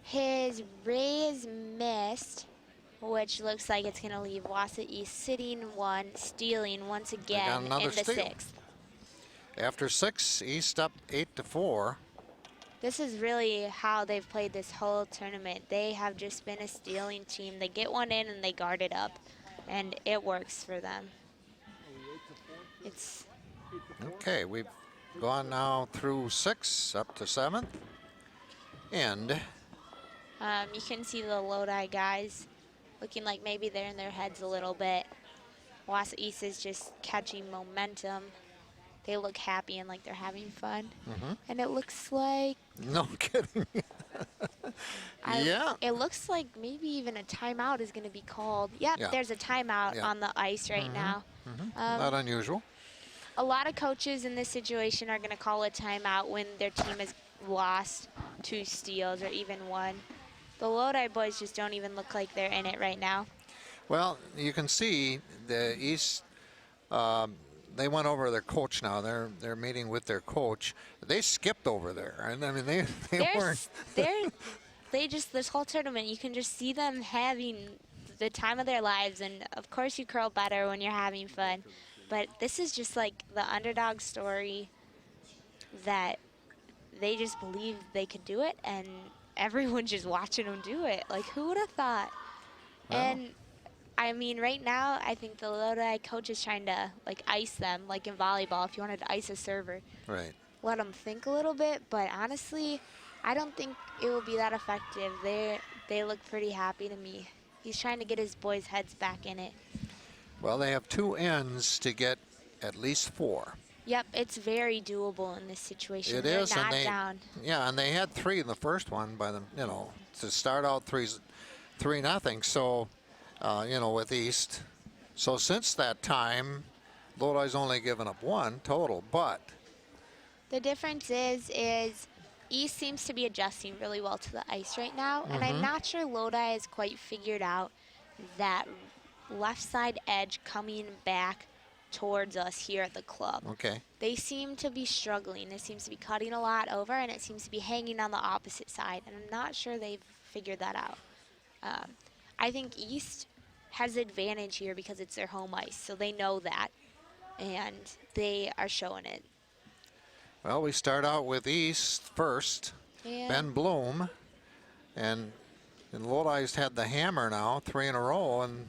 his raise missed, which looks like it's going to leave Wausau East sitting one, stealing once again in the steal. sixth. After 6, East up 8-4. This is really how they've played this whole tournament. They have just been a stealing team. They get one in and they guard it up, and it works for them. It's Okay, we've gone now through 6 up to 7th. And you can see the Lodi guys looking like maybe they're in their heads a little bit. Wausau East is just catching momentum. They look happy and like they're having fun. And it looks like... no kidding. Yeah. It looks like maybe even a timeout is going to be called. Yep, Yeah. there's a timeout on the ice right now. Not unusual. A lot of coaches in this situation are going to call a timeout when their team has lost 2 steals or even 1. The Lodi boys just don't even look like they're in it right now. Well, you can see the East, they went over their coach now. They're meeting with their coach. They skipped over there. And I mean, they weren't. They just, this whole tournament, you can just see them having the time of their lives. And of course you curl better when you're having fun. But this is just like the underdog story that they just believe they could do it. And everyone's just watching them do it. Like, who would have thought? Well. And I mean, right now, I think the Lodi coach is trying to, like, ice them, like in volleyball, if you wanted to ice a server. Right. Let them think a little bit, but honestly, I don't think it will be that effective. They look pretty happy to me. He's trying to get his boys' heads back in it. Well, they have 2 ends to get at least 4. Yep, it's very doable in this situation. It is, They're not and down. yeah, and they had 3 in the first one by them, you know, to start out 3-0. So, you know, with East. So since that time, Lodi's only given up 1 total, but The difference is East seems to be adjusting really well to the ice right now, and I'm not sure Lodi has quite figured out that left side edge coming back towards us here at the club. okay. They seem to be struggling. It seems to be cutting a lot over, and it seems to be hanging on the opposite side, and I'm not sure they've figured that out. I think East has advantage here because it's their home ice, so they know that, and they are showing it. Well, we start out with East first. Yeah. Ben Bloom, and Lodi's had the hammer now 3 in a row, and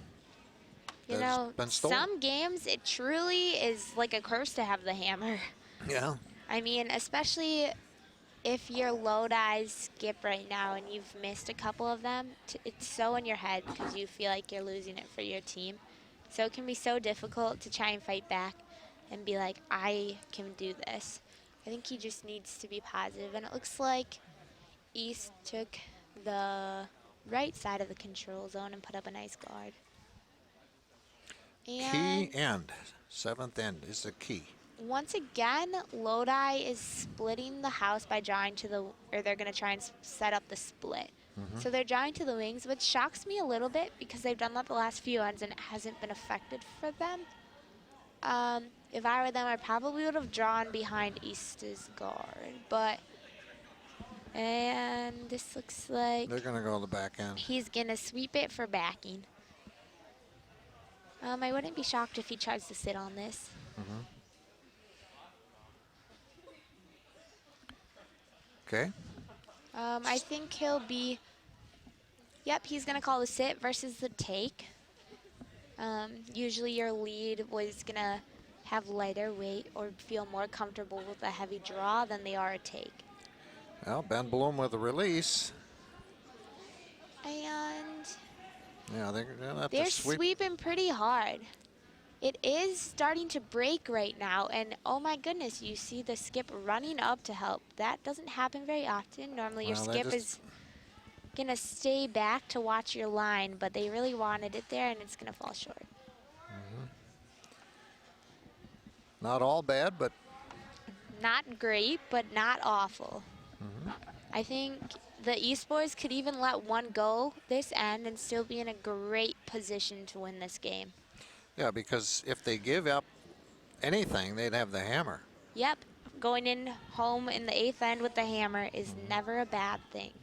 You it's know, been stolen. some games it truly is like a curse to have the hammer. Yeah. I mean, especially if your Lodi's skip right now and you've missed a couple of them, it's so in your head because you feel like you're losing it for your team. So it can be so difficult to try and fight back and be like, I can do this. I think he just needs to be positive, and it looks like East took the right side of the control zone and put up a nice guard. Key end. 7th end is the key. Once again, Lodi is splitting the house by drawing to the, or they're going to try and set up the split. So they're drawing to the wings, which shocks me a little bit because they've done that the last few ends and it hasn't been effective for them. If I were them, I probably would have drawn behind East's guard, but, and this looks like They're going to go to the back end. he's going to sweep it for backing. I wouldn't be shocked if he tries to sit on this. Okay. I think he'll be, Yep, he's going to call the sit versus the take. Usually your lead was going to have lighter weight or feel more comfortable with a heavy draw than they are a take. Well, Ben Bloom with the release. And Yeah, they're going to have they're to sweep. sweeping pretty hard. It is starting to break right now, and oh my goodness, you see the skip running up to help. That doesn't happen very often. Normally your Well, skip is gonna stay back to watch your line, but they really wanted it there and it's gonna fall short. Not all bad, but Not great, but not awful. I think the East boys could even let one go this end and still be in a great position to win this game. yeah, because if they give up anything, they'd have the hammer. Yep, going in home in the 8th end with the hammer is never a bad thing.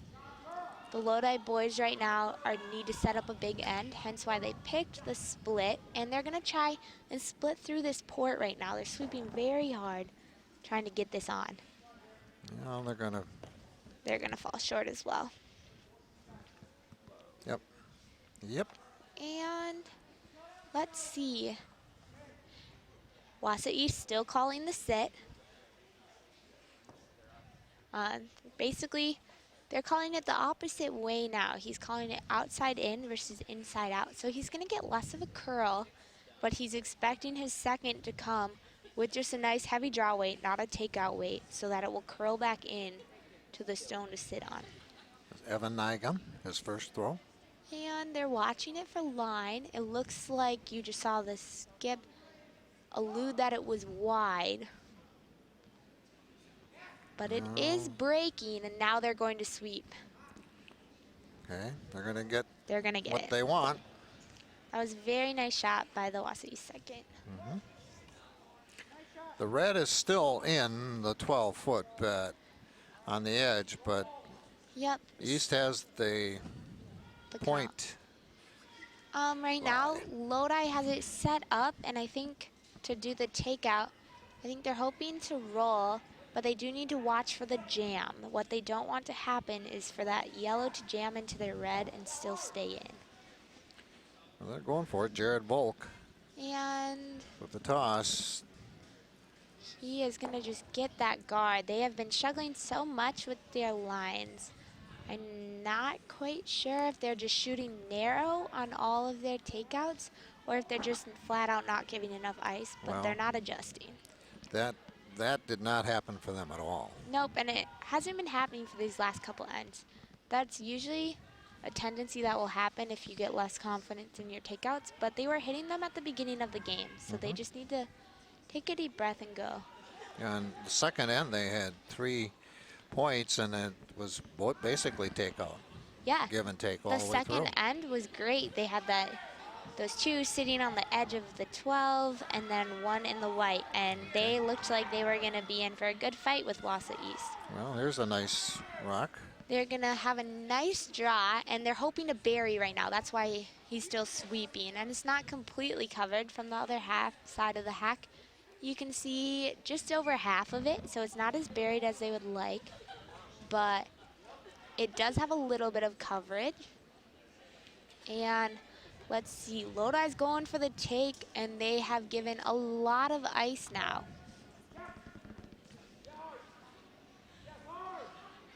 The Lodi boys right now need to set up a big end, hence why they picked the split, and they're going to try and split through this port right now. They're sweeping very hard, trying to get this on. You know, they're going to fall short as well. Yep. And let's see. Wausau East still calling the sit. Basically, they're calling it the opposite way now. He's calling it outside in versus inside out. So he's going to get less of a curl, but he's expecting his second to come with just a nice heavy draw weight, not a takeout weight, so that it will curl back in to the stone to sit on. Evan Nygam, his first throw. And they're watching it for line. It looks like you just saw the skip elude that it was wide. But it is breaking, and now they're going to sweep. Okay, they're going to get what what they want. That was a very nice shot by the Wausau East second. The red is still in the 12-foot bet on the edge, but Yep. East has the point. Right now, Lodi has it set up, and I think to do the takeout, I think they're hoping to roll, but they do need to watch for the jam. What they don't want to happen is for that yellow to jam into their red and still stay in. Well, they're going for it. Jared Volk And with the toss. he is going to just get that guard. They have been struggling so much with their lines. I'm not quite sure if they're just shooting narrow on all of their takeouts or if they're just flat out not giving enough ice, but they're not adjusting. That did not happen for them at all. Nope, and it hasn't been happening for these last couple ends. That's usually a tendency that will happen if you get less confidence in your takeouts, but they were hitting them at the beginning of the game, so they just need to take a deep breath and go. And the second end, they had 3 points, and it was basically takeout. Yeah, Give and take all the way through. The second end was great. They had those two sitting on the edge of the 12 and then one in the white, and they looked like they were going to be in for a good fight with Wausau East. Well, here's a nice rock. They're going to have a nice draw, and they're hoping to bury right now. That's why he's still sweeping, and it's not completely covered from the other side of the hack. You can see just over half of it, so it's not as buried as they would like, but it does have a little bit of coverage. And let's see, Lodi's going for the take, and they have given a lot of ice now.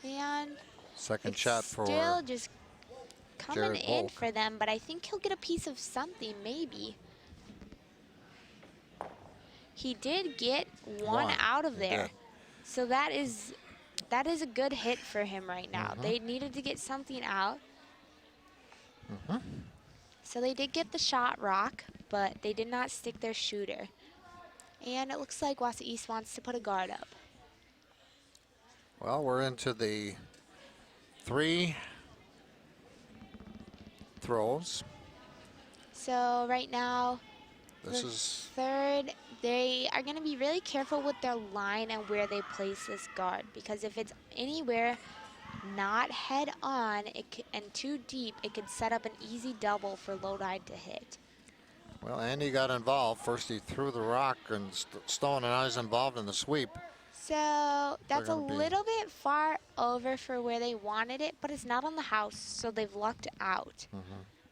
And second shot for still just coming Jared in Volk. for them, but I think he'll get a piece of something, maybe. He did get one out of there. So that is a good hit for him right now. They needed to get something out. So they did get the shot rock, but they did not stick their shooter. And it looks like Wausau East wants to put a guard up. Well, we're into the 3 throws. So right now, This the is third, they are going to be really careful with their line and where they place this guard, because if it's anywhere not head on and too deep, it could set up an easy double for Lodi to hit. well, Andy got involved. First he threw the rock and Stone, and now he's involved in the sweep. So that's a gonna be- little bit far over for where they wanted it, but it's not on the house, so they've lucked out.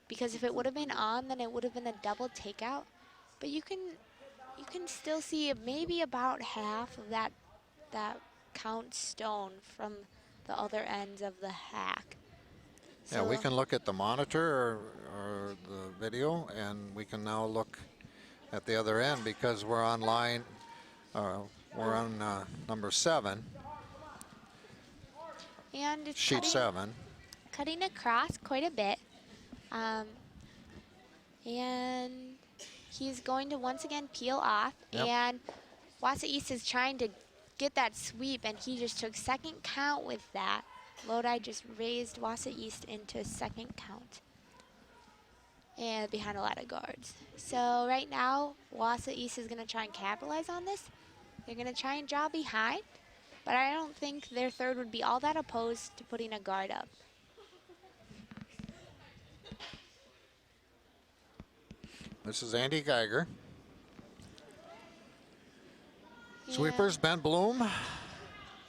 Because if it would have been on, then it would have been a double takeout. But you can still see maybe about half of that count stone from the other ends of the hack. Yeah, we So- can look at the monitor or the video, and we can now look at the other end because we're on line. We're on number 7, And it's sheet 7. cutting across quite a bit. And he's going to once again peel off. Yep. And Wausau East is trying to get that sweep, and he just took second count with that. Lodi just raised Wausau East into second count. And behind a lot of guards. So right now, Wausau East is going to try and capitalize on this. They're going to try and draw behind, but I don't think their third would be all that opposed to putting a guard up. This is Andy Geiger. Yeah. Sweepers, Ben Bloom,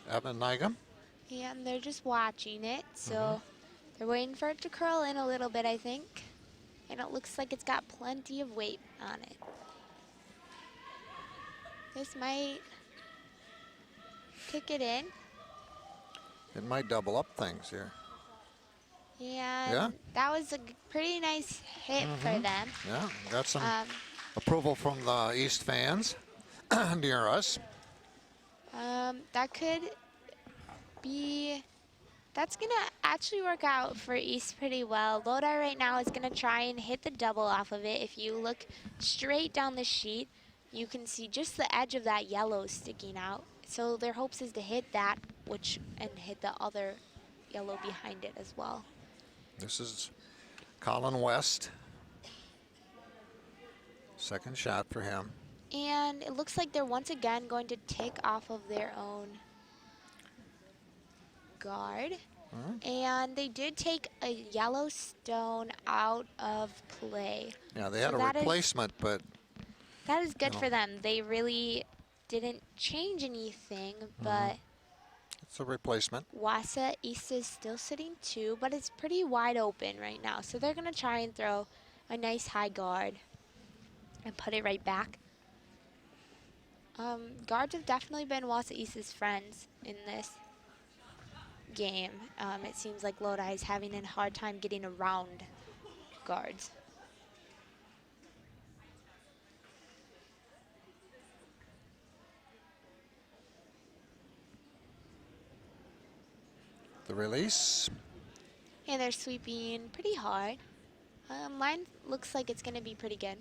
Evan Nigam. And they're just watching it, so they're waiting for it to curl in a little bit, I think. And it looks like it's got plenty of weight on it. This might kick it in. It might double up things here. And Yeah. that was a pretty nice hit for them. Yeah, got some Um, approval from the East fans near us. that could be, that's going to actually work out for East pretty well. Lodi right now is going to try and hit the double off of it. If you look straight down the sheet, you can see just the edge of that yellow sticking out. So their hopes is to hit that, and hit the other yellow behind it as well. This is Colin West. Second shot for him. And it looks like they're once again going to take off of their own guard. And they did take a yellow stone out of play. Yeah, they had So a that is- replacement, but That is good No. for them. They really didn't change anything, but it's a replacement. Wausau East is still sitting 2, but it's pretty wide open right now. So they're going to try and throw a nice high guard and put it right back. Guards have definitely been Wausau East's friends in this game. It seems like Lodi is having a hard time getting around guards. The release. And they're sweeping pretty hard. Mine looks like it's going to be pretty good.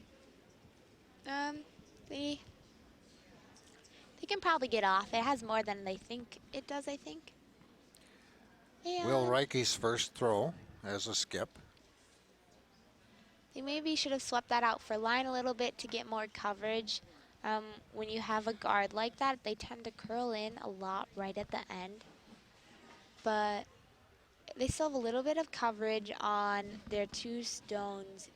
They can probably get off. It has more than they think it does, I think. And Will Reike's first throw as a skip. they maybe should have swept that out for line a little bit to get more coverage. When you have a guard like that, they tend to curl in a lot right at the end. But they still have a little bit of coverage on their 2 stones,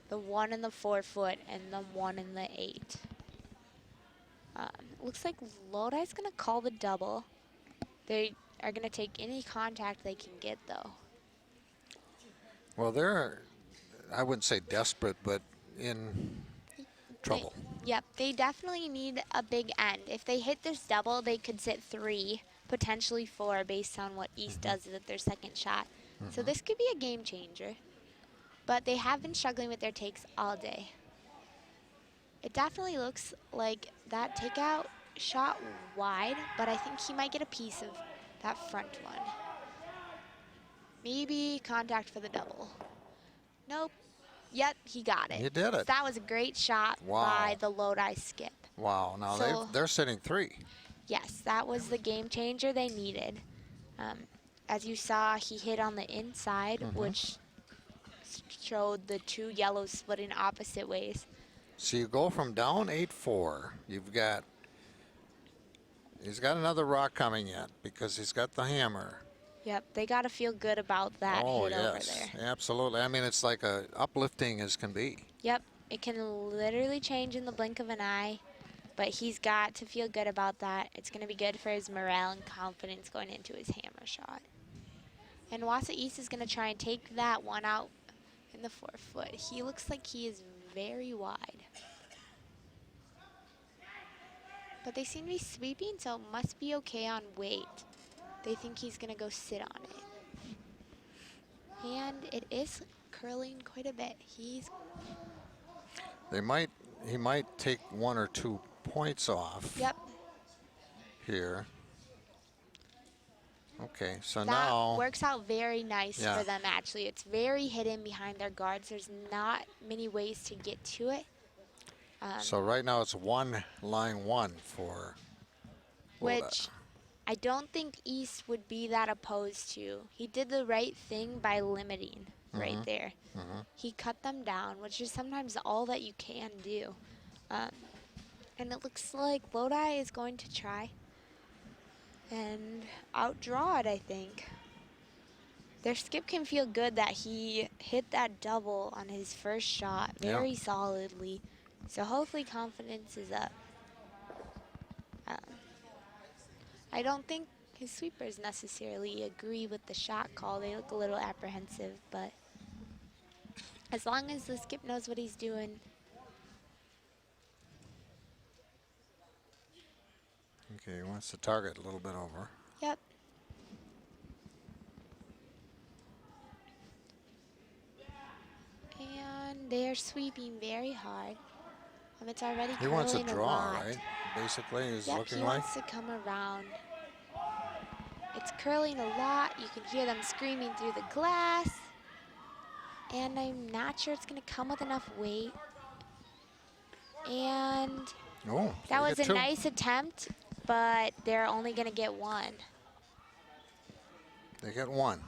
the 1 in the 4-foot and the 1 in the 8. Looks like Lodi's going to call the double. They are going to take any contact they can get, though. Well, they're, I wouldn't say desperate, but in trouble. Yep, they definitely need a big end. If they hit this double, they could sit 3, potentially 4, based on what East does at their second shot. So this could be a game changer. But they have been struggling with their takes all day. It definitely looks like that takeout shot wide, but I think he might get a piece of that front one. Maybe contact for the double. Nope. Yep, he got it. He did it. That was a great shot by the Lodi skip. Wow, now So- they're sitting 3. Yes, that was the game changer they needed. As you saw, he hit on the inside, which showed the 2 yellows splitting opposite ways. So you go from down 8-4. He's got another rock coming in because he's got the hammer. Yep, they got to feel good about that Oh, hit over yes, there. absolutely. I mean, it's like uplifting as can be. Yep, it can literally change in the blink of an eye. But he's got to feel good about that. It's going to be good for his morale and confidence going into his hammer shot. And Wausau East is going to try and take that one out in the 4-foot. He looks like he is very wide. But they seem to be sweeping, so it must be okay on weight. They think he's going to go sit on it. And it is curling quite a bit. He might take 1 or 2 points off. Yep. Here. Okay, so that now works out very nice for them, actually. It's very hidden behind their guards. There's not many ways to get to it. So right now it's line one for Lodi. Which I don't think East would be that opposed to. He did the right thing by limiting right there. He cut them down, which is sometimes all that you can do. And it looks like Lodi is going to try and outdraw it, I think. Their skip can feel good that he hit that double on his first shot very solidly. So hopefully confidence is up. I don't think his sweepers necessarily agree with the shot call. They look a little apprehensive, but as long as the skip knows what he's doing. Okay, he wants to target a little bit over. Yep. And they're sweeping very hard. It's already He wants a curling draw, lot. right? Basically, is Yep, looking he like. wants to come around. It's curling a lot. You can hear them screaming through the glass. And I'm not sure it's going to come with enough weight. And Oh, that was a 2. nice attempt, but they're only going to get 1. They get 1.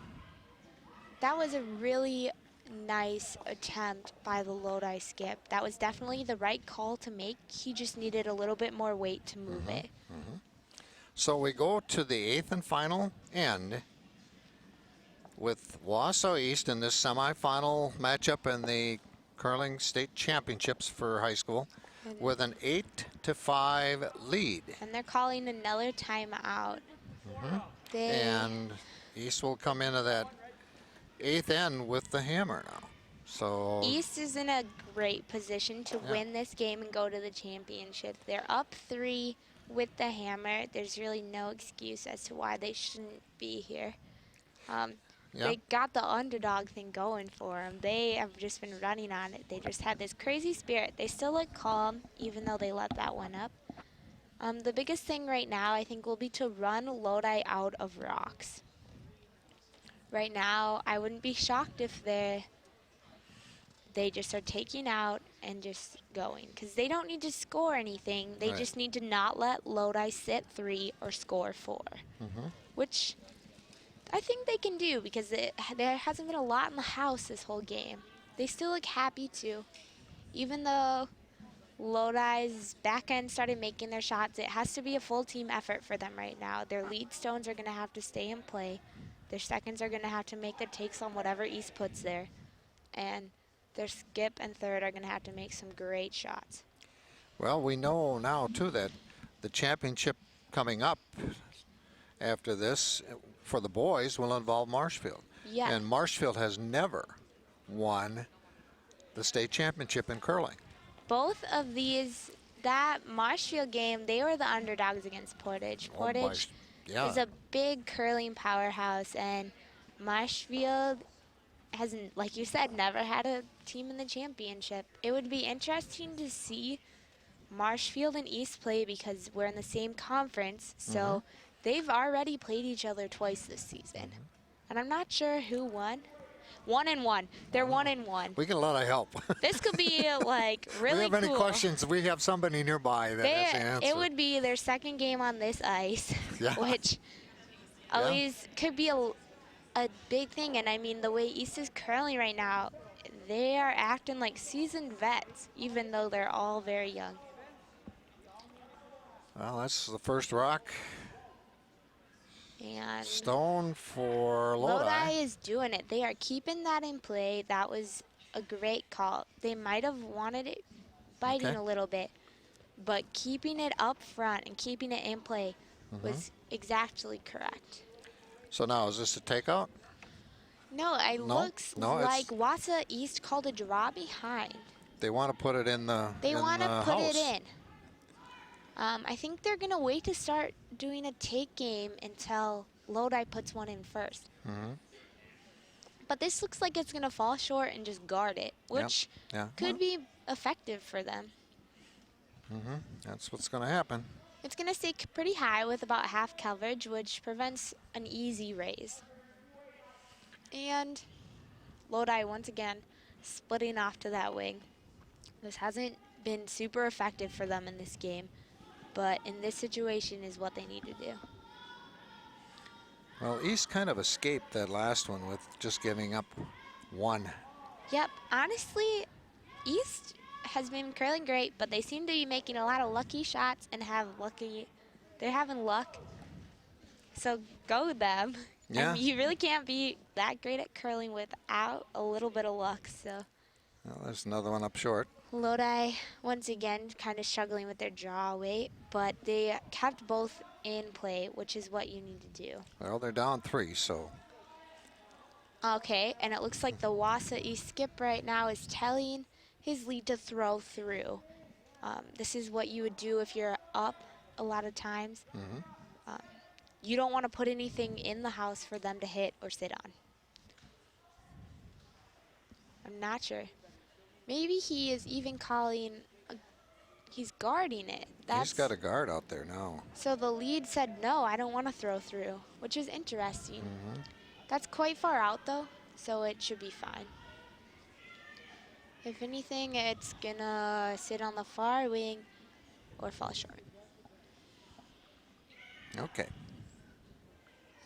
That was a really nice attempt by the Lodi skip. That was definitely the right call to make. He just needed a little bit more weight to move it. So we go to the 8th and final end with Wausau East in this semifinal matchup in the curling state championships for high school with an 8-5 lead. And they're calling another timeout. And East will come into that 8th end with the hammer now. So East is in a great position to win this game and go to the championship. They're up 3 with the hammer. There's really no excuse as to why they shouldn't be here. They got the underdog thing going for them. They have just been running on it. They just had this crazy spirit. They still look calm, even though they let that one up. The biggest thing right now, I think, will be to run Lodi out of rocks. Right now, I wouldn't be shocked if they just are taking out and just going, because they don't need to score anything. They just need to not let Lodi sit 3 or score 4, which I think they can do, because there hasn't been a lot in the house this whole game. They still look happy to. Even though Lodi's back end started making their shots, it has to be a full team effort for them right now. Their lead stones are going to have to stay in play. Their seconds are going to have to make their takes on whatever East puts there. And their skip and third are going to have to make some great shots. well, we know now too that the championship coming up after this for the boys will involve Marshfield. Yeah. And Marshfield has never won the state championship in curling. Both of these, that Marshfield game, they were the underdogs against Portage. Portage is a big curling powerhouse, and Marshfield hasn't, like you said, never had a team in the championship. It would be interesting to see Marshfield and East play, because we're in the same conference, so they've already played each other twice this season. And I'm not sure who won. 1-1. They're 1-1. We get a lot of help. This could be like really If we have cool. any questions, we have somebody nearby that has the answer. It would be their second game on this ice, which always could be a big thing. And I mean, the way East is curling right now, they are acting like seasoned vets, even though they're all very young. Well, that's the first rock. And Stone for Lodi. Lodi is doing it. They are keeping that in play. That was a great call. They might have wanted it biting a little bit, but keeping it up front and keeping it in play was exactly correct. So now, is this a takeout? No, it No, looks no, like it's Wausau East called a draw behind. they want to put it in the They want to put it house. in. I think they're going to wait to start doing a take game until Lodi puts one in first. But this looks like it's going to fall short and just guard it, which Yeah. could be effective for them. That's what's going to happen. It's going to stay pretty high with about half coverage, which prevents an easy raise. And Lodi, once again, splitting off to that wing. This hasn't been super effective for them in this game, but in this situation is what they need to do. Well, East kind of escaped that last one with just giving up one. Yep, honestly, East has been curling great, but they seem to be making a lot of lucky shots and they're having luck. So go with them. Yeah. I mean, you really can't be that great at curling without a little bit of luck. So Well, there's another one up short. Lodi, once again, kind of struggling with their draw weight, but they kept both in play, which is what you need to do. Well, they're down 3, so Okay, and it looks like the Wausau East skip right now is telling his lead to throw through. This is what you would do if you're up a lot of times. You don't want to put anything in the house for them to hit or sit on. I'm not sure. Maybe he is even calling, he's guarding it. he's got a guard out there now. So the lead said, no, I don't want to throw through, which is interesting. That's quite far out, though, so it should be fine. If anything, it's going to sit on the far wing or fall short. Okay.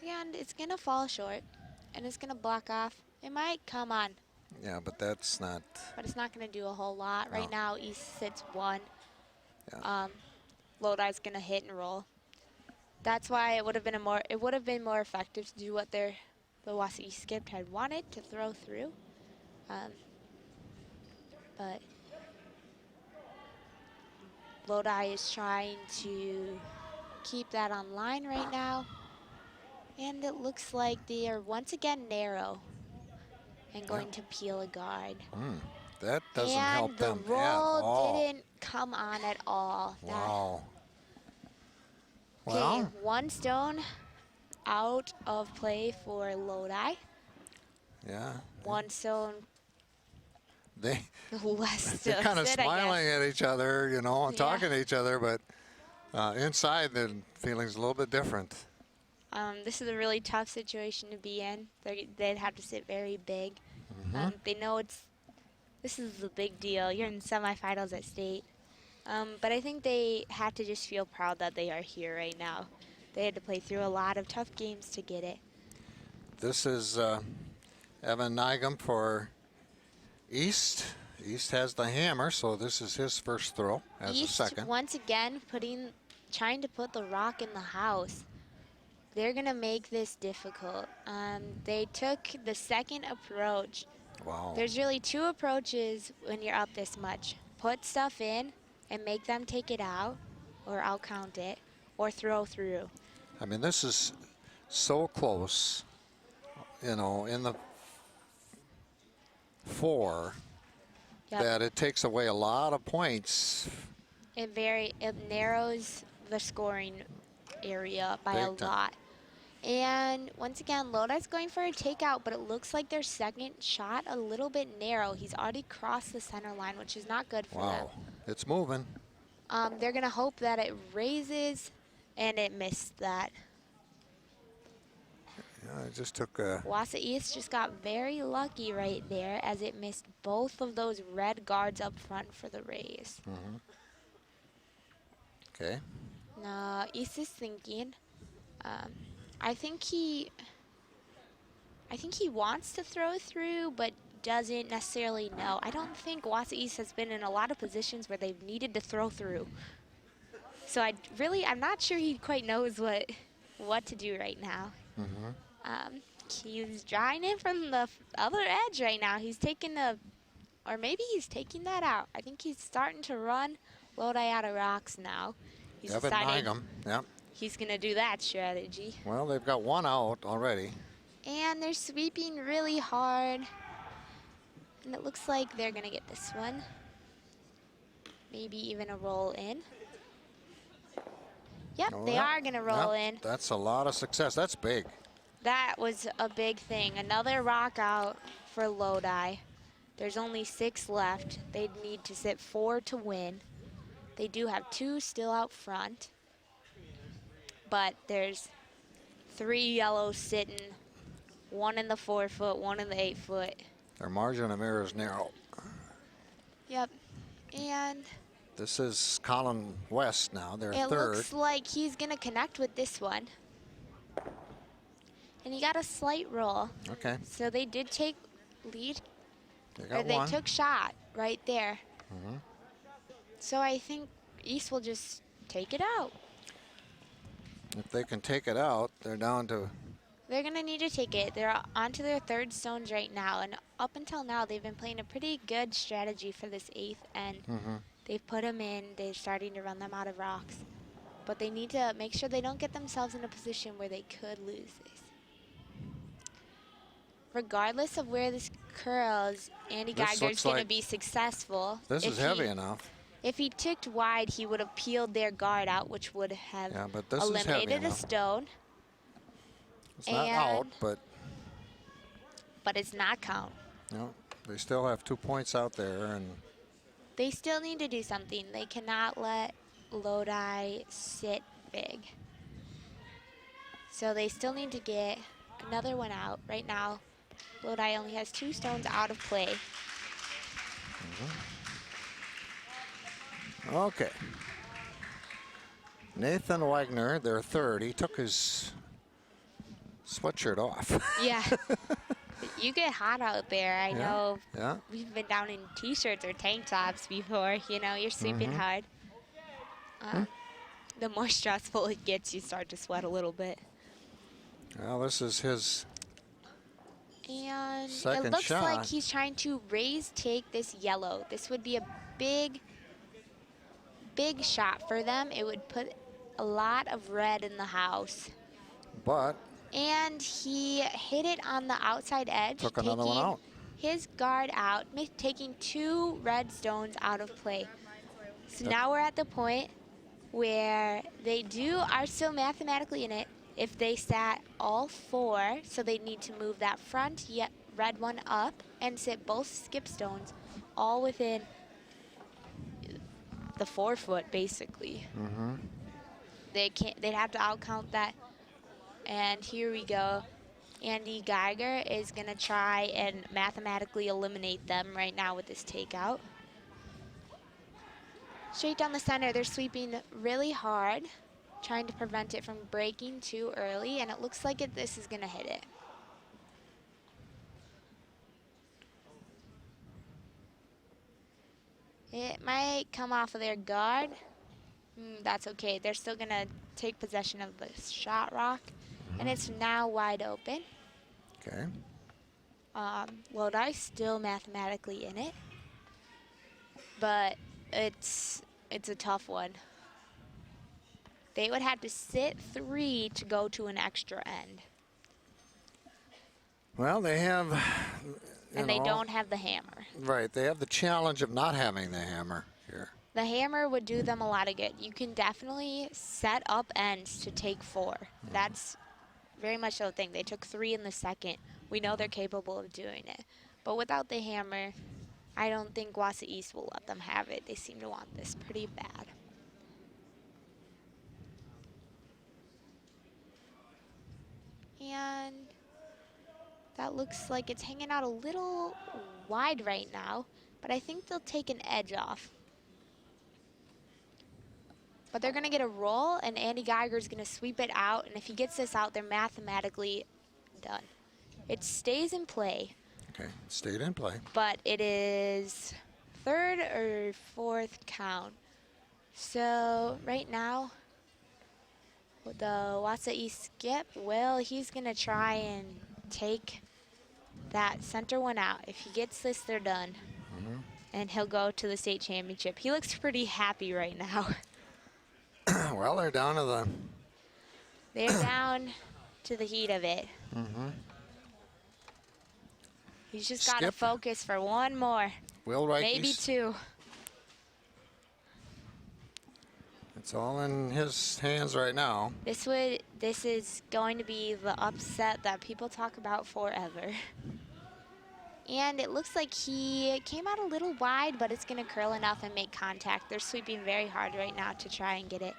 And it's going to fall short, and it's going to block off. It might come on, Yeah, but that's not. but it's not going to do a whole lot. Right No. now, East sits 1. Yeah. Lodi's going to hit and roll. That's why it would have been more effective to do what the Wausau East skip had wanted to throw through. But Lodi is trying to keep that on line right now. And it looks like they are once again narrow and going to peel a guard. That doesn't help them And the at roll all. didn't come on at all. Wow. Okay, Well, 1 stone out of play for Lodi. yeah. 1 stone They less they're to kind of sit, I guess. smiling at each other, you know, and Yeah. talking to each other, but inside the feeling's a little bit different. This is a really tough situation to be in. They'd have to sit very big. They know this is a big deal. You're in semifinals at state. But I think they have to just feel proud that they are here right now. They had to play through a lot of tough games to get it. This is Evan Nygam for East. East has the hammer, so this is his first throw as East, a second. once again, trying to put the rock in the house. They're going to make this difficult. They took the second approach. Wow. There's really 2 approaches when you're up this much. Put stuff in and make them take it out, or I'll count it, or throw through. I mean, this is so close, you know, in the 4 Yep. that it takes away a lot of points. It narrows the scoring area by a Big time. lot. And once again, Lodi's going for a takeout, but it looks like their second shot a little bit narrow. He's already crossed the center line, which is not good for Wow. It's moving. them. They're going to hope that it raises, and it missed that. Yeah, it just took a. Wausau East just got very lucky right there as it missed both of those red guards up front for the raise. Okay. Now, East is thinking. I think he wants to throw through, but doesn't necessarily know. I don't think Wausau East has been in a lot of positions where they've needed to throw through. So I'm not sure he quite knows what to do right now. He's drawing in from the other edge right now. He's taking or maybe he's taking that out. I think he's starting to run Lodi out of rocks now. He's Evan deciding Nygam, yeah. he's going to do that strategy. Well, they've got one out already. And they're sweeping really hard. And it looks like they're going to get this one. Maybe even a roll in. Yep, Oh, they are going to roll in. That's a lot of success. That's big. That was a big thing. Another rock out for Lodi. There's only 6 left. They'd need to sit 4 to win. They do have 2 still out front. But there's 3 yellows sitting. 1 in the 4-foot, 1 in the 8-foot. Their margin of error is narrow. Yep. And this is Colin West now, their it third. looks like he's going to connect with this one. And he got a slight roll. Okay. So they did take lead. They They took shot right there. Mm-hmm. So I think East will just take it out. If they can take it out, they're down to... They're going to need to take it. They're onto their 3rd stones right now. And up until now, they've been playing a pretty good strategy for this 8th end. Mm-hmm. They've put them in. They're starting to run them out of rocks. But they need to make sure they don't get themselves in a position where they could lose this. Regardless of where this curls, Andy Geiger's going to be successful. This is heavy enough. If he ticked wide, he would have peeled their guard out, which would have eliminated a stone. It's not out, but it's not count. No, they still have 2 points out there, and they still need to do something. They cannot let Lodi sit big. So they still need to get another one out. Right now, Lodi only has 2 stones out of play. Mm-hmm. Okay. Nathan Wagner, their third. He took his sweatshirt off. Yeah. You get hot out there. I know. Yeah. We've been down in T-shirts or tank tops before. You know, you're sweeping hard. The more stressful it gets, you start to sweat a little bit. Well, this is his and second it looks shot. like he's trying to take this yellow. This would be a big shot for them. It would put a lot of red in the house. And he hit it on the outside edge. Took another one out. His guard out, taking 2 red stones out of play. So now we're at the point where they are still mathematically in it. If they sat all 4, so they need to move that front red one up and sit both skip stones all within the 4-foot, basically. Mm-hmm. They'd have to outcount that. And here we go. Andy Geiger is going to try and mathematically eliminate them right now with this takeout. Straight down the center, they're sweeping really hard, trying to prevent it from breaking too early, and it looks like this is going to hit it. It might come off of their guard. That's okay. They're still going to take possession of the shot rock, and it's now wide open. Okay. Lodi's still mathematically in it, but it's a tough one. They would have to sit 3 to go to an extra end. Well, they have... And they don't have the hammer. Right, they have the challenge of not having the hammer here. The hammer would do them a lot of good. You can definitely set up ends to take 4. That's very much the thing. They took 3 in the second. We know they're capable of doing it. But without the hammer, I don't think Wausau East will let them have it. They seem to want this pretty bad. And that looks like it's hanging out a little wide right now, but I think they'll take an edge off. But they're going to get a roll, and Andy Geiger's going to sweep it out, and if he gets this out, they're mathematically done. It stays in play. Okay, stayed in play. But it is 3rd or 4th count. So right now, with the Wausau East skip, well, he's going to try and take that center one out. If he gets this, they're done. and he'll go to the state championship. He looks pretty happy right now. Well, they're down to the... They're down to the heat of it. He's just got to focus for one more. Will Reich. Maybe two. It's all in his hands right now. This is going to be the upset that people talk about forever. And it looks like he came out a little wide, but it's going to curl enough and make contact. They're sweeping very hard right now to try and get it.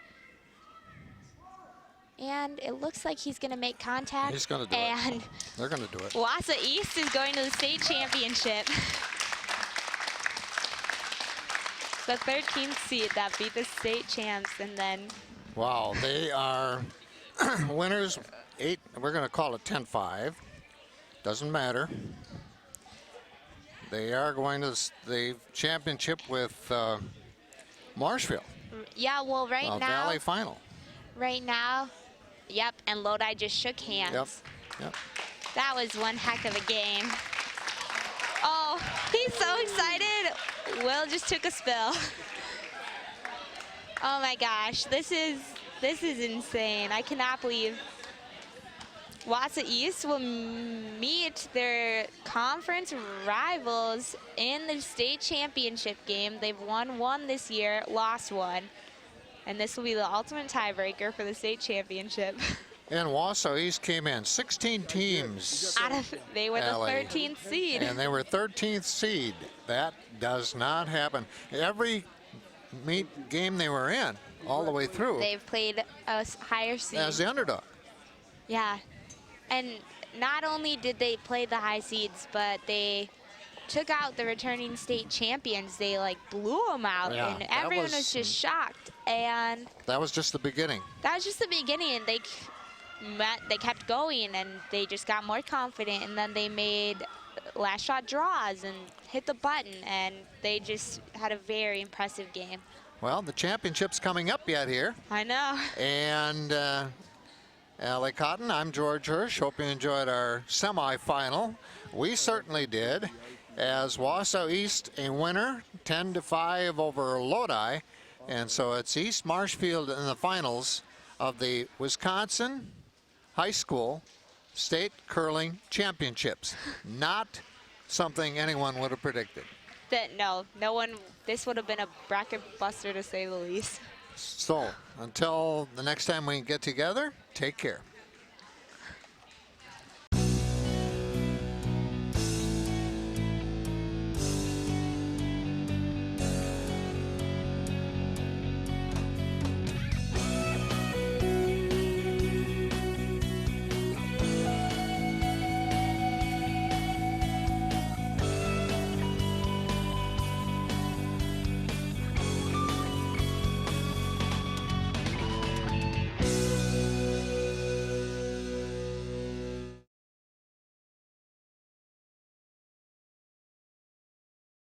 And it looks like he's going to make contact. He's going to do it. They're going to do it. Wausau East is going to the state championship. The 13th seed that beat the state champs, and then... Wow, they are winners. 8. We're going to call it 10-5. Doesn't matter. They are going to the championship with Marshfield. Yeah, well, right now... Valley final. Right now, yep, and Lodi just shook hands. Yep. That was one heck of a game. Oh, he's so excited. Will just took a spill. Oh my gosh, this is insane. I cannot believe Wausau East will meet their conference rivals in the state championship game. They've won one this year, lost one. And this will be the ultimate tiebreaker for the state championship. And Wausau East came in 16 teams. They were the 13th seed. And they were 13th seed. That does not happen. Every game they were in, all the way through. They've played a higher seed. As the underdog. Yeah. And not only did they play the high seeds, but they took out the returning state champions. They like blew them out, yeah, and everyone was just shocked. And that was just the beginning. That was just the beginning, and they kept going, and they just got more confident, and then they made last shot draws and hit the button, and they just had a very impressive game. Well, the championship's coming up yet here. I know. And Allie Cotton, I'm George Hirsch. Hope you enjoyed our semifinal. We certainly did. As Wausau East a winner, 10-5 over Lodi. And so it's East Marshfield in the finals of the Wisconsin High School State Curling Championships. Not something anyone would have predicted. No one, this would have been a bracket buster to say the least. So until the next time we get together, take care.